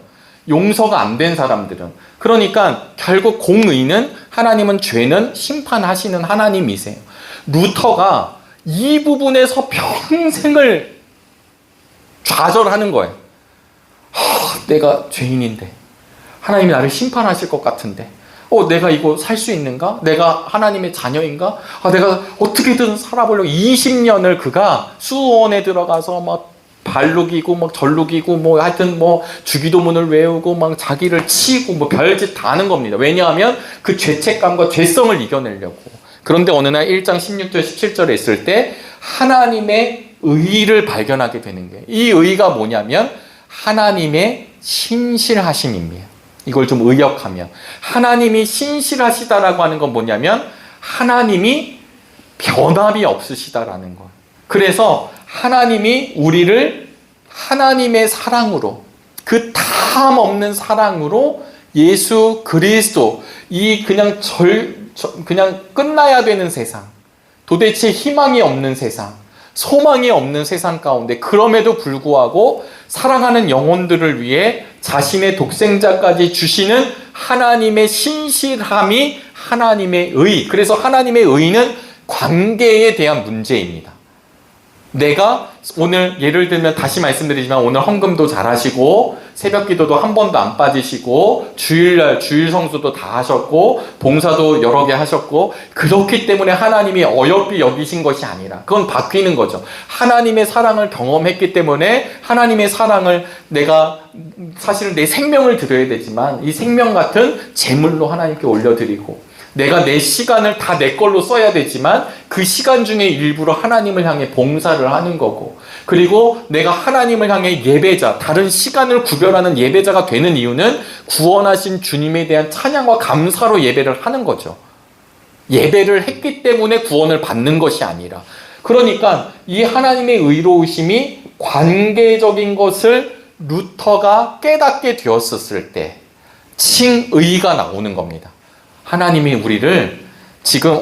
용서가 안 된 사람들은. 그러니까 결국 공의는 하나님은 죄는 심판하시는 하나님이세요. 루터가 이 부분에서 평생을 좌절하는 거예요. 내가 죄인인데 하나님이 나를 심판하실 것 같은데 내가 이거 살 수 있는가? 내가 하나님의 자녀인가? 내가 어떻게든 살아보려고 20년을 그가 수원에 들어가서 막 발룩이고 막 절룩이고 뭐 하여튼 뭐 주기도문을 외우고 막 자기를 치고 뭐 별짓 다 하는 겁니다. 왜냐하면 그 죄책감과 죄성을 이겨내려고. 그런데 어느 날 1장 16절 17절에 있을 때 하나님의 의를 발견하게 되는 거예요. 이 의가 뭐냐면 하나님의 신실하심입니다. 이걸 좀 의역하면 하나님이 신실하시다라고 하는 건 뭐냐면 하나님이 변함이 없으시다라는 거예요. 그래서 하나님이 우리를 하나님의 사랑으로 그 다함 없는 사랑으로 예수 그리스도 이 그냥 끝나야 되는 세상, 도대체 희망이 없는 세상, 소망이 없는 세상 가운데 그럼에도 불구하고 사랑하는 영혼들을 위해 자신의 독생자까지 주시는 하나님의 신실함이 하나님의 의. 그래서 하나님의 의는 관계에 대한 문제입니다. 내가 오늘 예를 들면 다시 말씀드리지만 오늘 헌금도 잘하시고 새벽 기도도 한 번도 안 빠지시고 주일날 주일 성수도 다 하셨고 봉사도 여러 개 하셨고 그렇기 때문에 하나님이 어여삐 여기신 것이 아니라 그건 바뀌는 거죠. 하나님의 사랑을 경험했기 때문에 하나님의 사랑을 내가 사실은 내 생명을 드려야 되지만 이 생명 같은 제물로 하나님께 올려드리고 내가 내 시간을 다 내 걸로 써야 되지만 그 시간 중에 일부러 하나님을 향해 봉사를 하는 거고 그리고 내가 하나님을 향해 예배자, 다른 시간을 구별하는 예배자가 되는 이유는 구원하신 주님에 대한 찬양과 감사로 예배를 하는 거죠. 예배를 했기 때문에 구원을 받는 것이 아니라 그러니까 이 하나님의 의로우심이 관계적인 것을 루터가 깨닫게 되었을 때 칭의가 나오는 겁니다. 하나님이 우리를 지금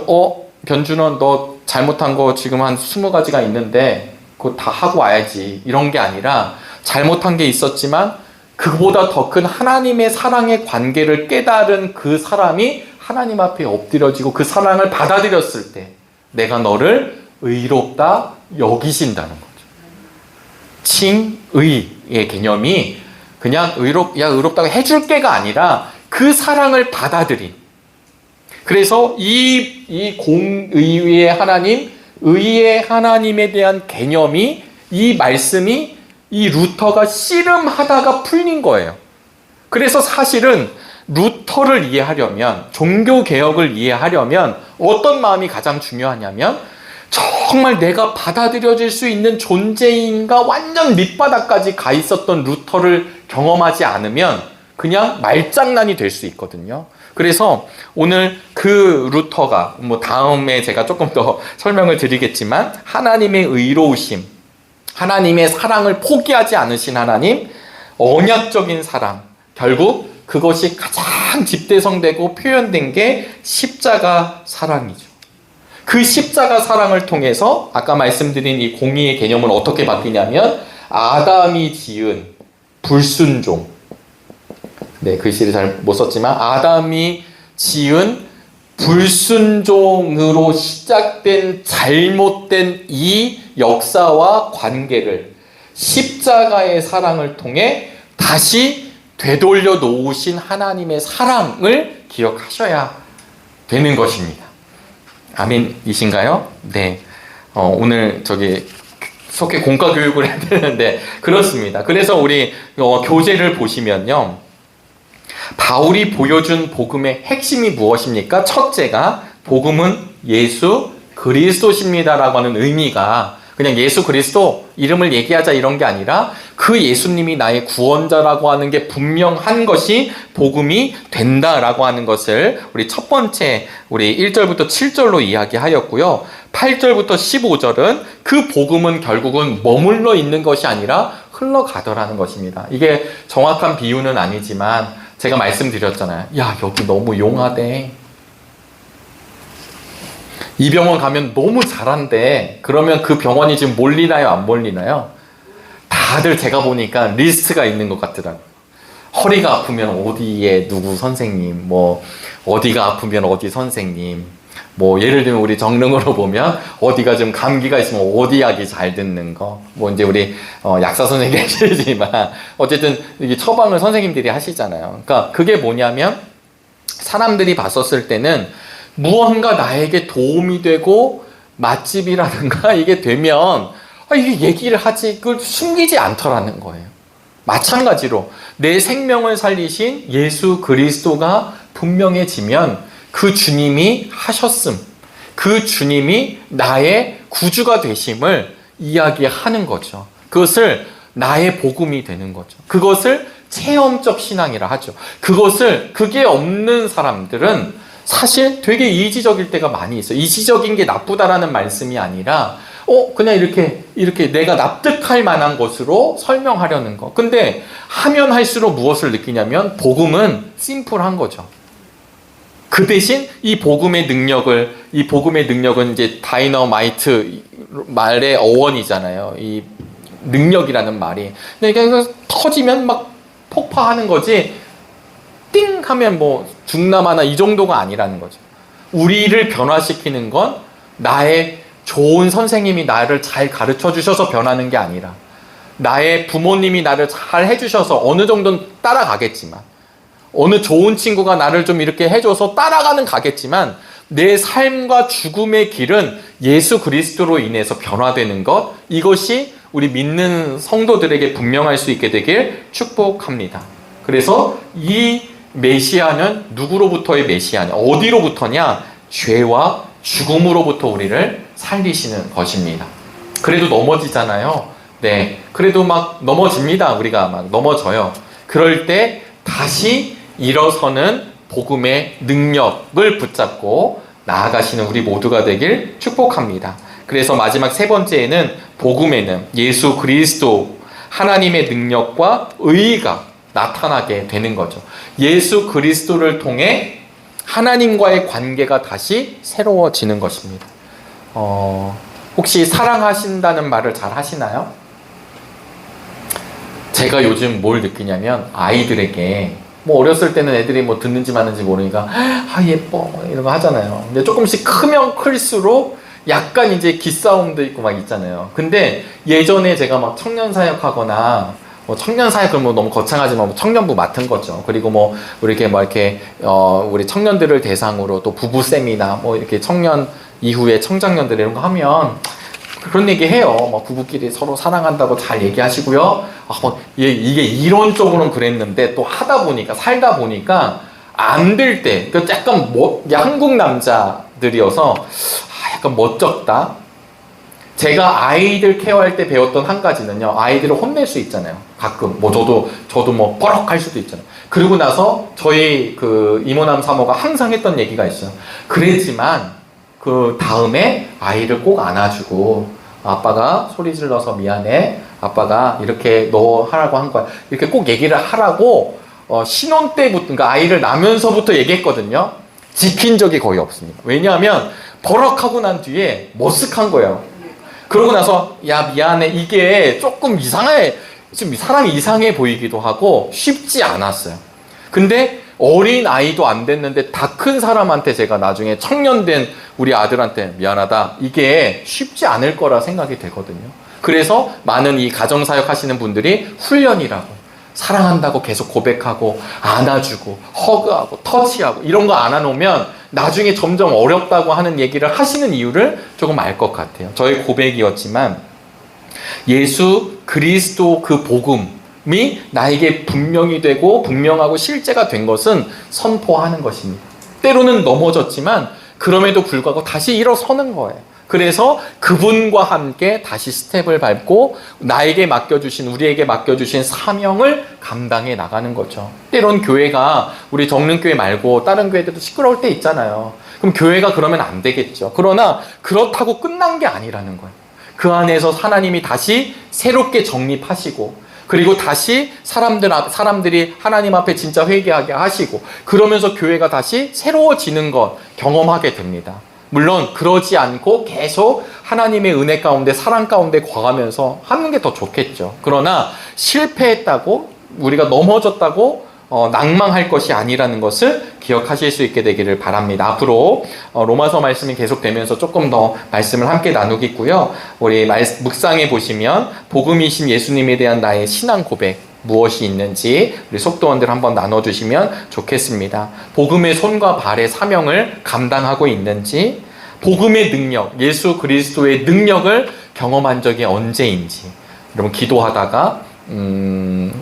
변준원 너 잘못한 거 지금 한 20가지가 있는데 그거 다 하고 와야지 이런 게 아니라 잘못한 게 있었지만 그보다 더 큰 하나님의 사랑의 관계를 깨달은 그 사람이 하나님 앞에 엎드려지고 그 사랑을 받아들였을 때 내가 너를 의롭다 여기신다는 거죠. 칭의의 개념이 그냥 의롭다고 해줄게가 아니라 그 사랑을 받아들인 그래서 이 공의의 하나님, 의의 하나님에 대한 개념이 이 말씀이 이 루터가 씨름하다가 풀린 거예요. 그래서 사실은 루터를 이해하려면 종교개혁을 이해하려면 어떤 마음이 가장 중요하냐면 정말 내가 받아들여질 수 있는 존재인가 완전 밑바닥까지 가 있었던 루터를 경험하지 않으면 그냥 말장난이 될 수 있거든요. 그래서 오늘 그 루터가 다음에 제가 조금 더 설명을 드리겠지만 하나님의 의로우심, 하나님의 사랑을 포기하지 않으신 하나님, 언약적인 사랑, 결국 그것이 가장 집대성되고 표현된 게 십자가 사랑이죠. 그 십자가 사랑을 통해서 아까 말씀드린 이 공의의 개념은 어떻게 바뀌냐면 아담이 지은 불순종, 글씨를 잘 못 썼지만 아담이 지은 불순종으로 시작된 잘못된 이 역사와 관계를 십자가의 사랑을 통해 다시 되돌려 놓으신 하나님의 사랑을 기억하셔야 되는 것입니다. 아멘이신가요? 네. 오늘 속해 공과 교육을 해야 되는데 그렇습니다. 그래서 우리 교재를 보시면요. 바울이 보여준 복음의 핵심이 무엇입니까? 첫째가 복음은 예수 그리스도십니다라고 하는 의미가 그냥 예수 그리스도 이름을 얘기하자 이런 게 아니라 그 예수님이 나의 구원자라고 하는 게 분명한 것이 복음이 된다라고 하는 것을 우리 첫 번째 우리 1절부터 7절로 이야기하였고요. 8절부터 15절은 그 복음은 결국은 머물러 있는 것이 아니라 흘러가더라는 것입니다. 이게 정확한 비유는 아니지만 제가 말씀드렸잖아요. 야, 여기 너무 용하대. 이 병원 가면 너무 잘한대. 그러면 그 병원이 지금 몰리나요? 안 몰리나요? 다들 제가 보니까 리스트가 있는 것 같더라고요. 허리가 아프면 어디에 누구 선생님, 어디가 아프면 어디 선생님, 예를 들면 우리 정릉으로 보면 어디가 좀 감기가 있으면 어디 약이 잘 듣는 거, 이제 우리 약사 선생님 계시지만 어쨌든 이게 처방을 선생님들이 하시잖아요. 그러니까 그게 뭐냐면 사람들이 봤었을 때는 무언가 나에게 도움이 되고 맛집이라든가 이게 되면 이게 얘기를 하지 그걸 숨기지 않더라는 거예요. 마찬가지로 내 생명을 살리신 예수 그리스도가 분명해지면 그 주님이 하셨음, 그 주님이 나의 구주가 되심을 이야기하는 거죠. 그것을 나의 복음이 되는 거죠. 그것을 체험적 신앙이라 하죠. 그게 없는 사람들은 사실 되게 이지적일 때가 많이 있어요. 이지적인 게 나쁘다라는 말씀이 아니라 그냥 이렇게 내가 납득할 만한 것으로 설명하려는 거. 근데 하면 할수록 무엇을 느끼냐면 복음은 심플한 거죠. 그 대신 이 복음의 능력은 이제 다이너마이트 말의 어원이잖아요. 이 능력이라는 말이. 그러니까 터지면 막 폭파하는 거지. 띵 하면 중남하나 이 정도가 아니라는 거죠. 우리를 변화시키는 건 나의 좋은 선생님이 나를 잘 가르쳐 주셔서 변하는 게 아니라, 나의 부모님이 나를 잘 해주셔서 어느 정도는 따라가겠지만, 어느 좋은 친구가 나를 좀 이렇게 해줘서 따라가는 가겠지만, 내 삶과 죽음의 길은 예수 그리스도로 인해서 변화되는 것, 이것이 우리 믿는 성도들에게 분명할 수 있게 되길 축복합니다. 그래서 이 메시아는 누구로부터의 메시아냐? 어디로부터냐? 죄와 죽음으로부터 우리를 살리시는 것입니다. 그래도 넘어지잖아요. 네. 그래도 막 넘어집니다. 우리가 막 넘어져요. 그럴 때 다시 일어서는 복음의 능력을 붙잡고 나아가시는 우리 모두가 되길 축복합니다. 그래서 마지막 세 번째에는 복음에는 예수 그리스도 하나님의 능력과 의의가 나타나게 되는 거죠. 예수 그리스도를 통해 하나님과의 관계가 다시 새로워지는 것입니다. 혹시 사랑하신다는 말을 잘 하시나요? 제가 요즘 뭘 느끼냐면 아이들에게 뭐 어렸을 때는 애들이 뭐 듣는지 마는지 모르니까 아 예뻐 이런 거 하잖아요. 근데 조금씩 크면 클수록 약간 이제 기싸움도 있고 막 있잖아요. 근데 예전에 제가 막 청년 사역하거나 뭐 청년 사역 그러면 너무 거창하지만 뭐 청년부 맡은 거죠. 그리고 뭐 이렇게 뭐 이렇게 우리 청년들을 대상으로 또 부부 세미나 뭐 이렇게 청년 이후에 청장년들 이런 거 하면 그런 얘기 해요. 뭐 부부끼리 서로 사랑한다고 잘 얘기하시고요. 이게 이론적으로는 그랬는데 또 하다 보니까 살다 보니까 안 될 때, 그 약간 한국 남자들이어서 약간 멋쩍다. 제가 아이들 케어할 때 배웠던 한 가지는요. 아이들을 혼낼 수 있잖아요. 가끔 뭐 저도 뭐 버럭할 수도 있잖아요. 그러고 나서 저희 그 이모남 사모가 항상 했던 얘기가 있어요. 그랬지만 그 다음에 아이를 꼭 안아주고 아빠가 소리 질러서 미안해. 아빠가 이렇게 너 하라고 한 거야. 이렇게 꼭 얘기를 하라고 신혼 때부터, 그러니까 아이를 낳으면서부터 얘기했거든요. 지킨 적이 거의 없습니다. 왜냐하면 버럭하고 난 뒤에 머쓱한 거예요. 그러고 나서 야 미안해. 이게 조금 이상해. 지금 사람이 이상해 보이기도 하고 쉽지 않았어요. 근데 어린 아이도 안 됐는데 다 큰 사람한테 제가 나중에 청년된 우리 아들한테 미안하다. 이게 쉽지 않을 거라 생각이 되거든요. 그래서 많은 이 가정사역 하시는 분들이 훈련이라고 사랑한다고 계속 고백하고 안아주고 허그하고 터치하고 이런 거 안 해놓으면 나중에 점점 어렵다고 하는 얘기를 하시는 이유를 조금 알 것 같아요. 저의 고백이었지만 예수 그리스도 그 복음이 나에게 분명히 되고 분명하고 실제가 된 것은 선포하는 것입니다. 때로는 넘어졌지만 그럼에도 불구하고 다시 일어서는 거예요. 그래서 그분과 함께 다시 스텝을 밟고 나에게 맡겨주신, 우리에게 맡겨주신 사명을 감당해 나가는 거죠. 때론 교회가 우리 정릉교회 말고 다른 교회들도 시끄러울 때 있잖아요. 그럼 교회가 그러면 안 되겠죠. 그러나 그렇다고 끝난 게 아니라는 거예요. 그 안에서 하나님이 다시 새롭게 정립하시고 그리고 다시 사람들이 하나님 앞에 진짜 회개하게 하시고 그러면서 교회가 다시 새로워지는 것 경험하게 됩니다. 물론 그러지 않고 계속 하나님의 은혜 가운데 사랑 가운데 과하면서 하는 게 더 좋겠죠. 그러나 실패했다고 우리가 넘어졌다고 낭망할 것이 아니라는 것을 기억하실 수 있게 되기를 바랍니다. 앞으로 로마서 말씀이 계속되면서 조금 더 말씀을 함께 나누겠고요. 우리 묵상해 보시면 복음이신 예수님에 대한 나의 신앙 고백 무엇이 있는지 우리 속도원들 한번 나눠주시면 좋겠습니다. 복음의 손과 발의 사명을 감당하고 있는지, 복음의 능력, 예수 그리스도의 능력을 경험한 적이 언제인지, 여러분 기도하다가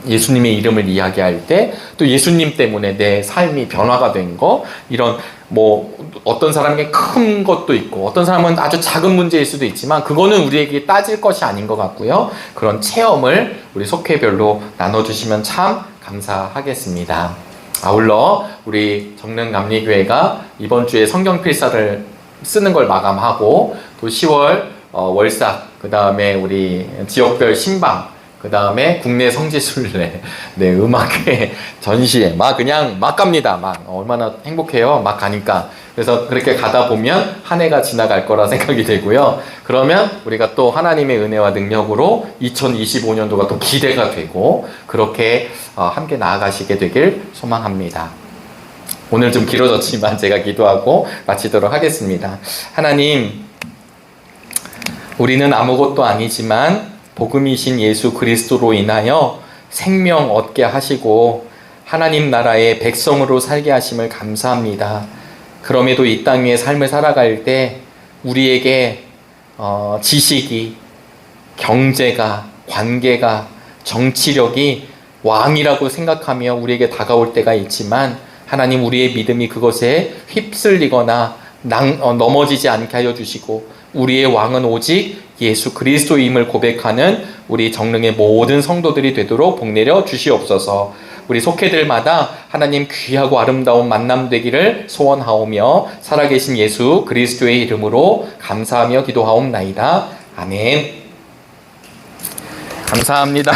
예수님의 이름을 이야기할 때 또 예수님 때문에 내 삶이 변화가 된 거, 이런 뭐 어떤 사람에게 큰 것도 있고 어떤 사람은 아주 작은 문제일 수도 있지만 그거는 우리에게 따질 것이 아닌 것 같고요. 그런 체험을 우리 속회별로 나눠주시면 참 감사하겠습니다. 아울러 우리 정릉감리교회가 이번 주에 성경 필사를 쓰는 걸 마감하고 또 10월 월삭, 그 다음에 우리 지역별 신방, 그 다음에 국내 성지순례, 네, 음악회 전시회 그냥 막 갑니다. 얼마나 행복해요. 막 가니까. 그래서 그렇게 가다 보면 한 해가 지나갈 거라 생각이 되고요. 그러면 우리가 또 하나님의 은혜와 능력으로 2025년도가 또 기대가 되고 그렇게 함께 나아가시게 되길 소망합니다. 오늘 좀 길어졌지만 제가 기도하고 마치도록 하겠습니다. 하나님, 우리는 아무것도 아니지만 복음이신 예수 그리스도로 인하여 생명 얻게 하시고 하나님 나라의 백성으로 살게 하심을 감사합니다. 그럼에도 이 땅의 삶을 살아갈 때 우리에게 지식이, 경제가, 관계가, 정치력이 왕이라고 생각하며 우리에게 다가올 때가 있지만 하나님 우리의 믿음이 그것에 휩쓸리거나 넘어지지 않게 하여 주시고 우리의 왕은 오직 예수 그리스도임을 고백하는 우리 정릉의 모든 성도들이 되도록 복내려 주시옵소서. 우리 속회들마다 하나님 귀하고 아름다운 만남 되기를 소원하오며 살아계신 예수 그리스도의 이름으로 감사하며 기도하옵나이다. 아멘. 감사합니다.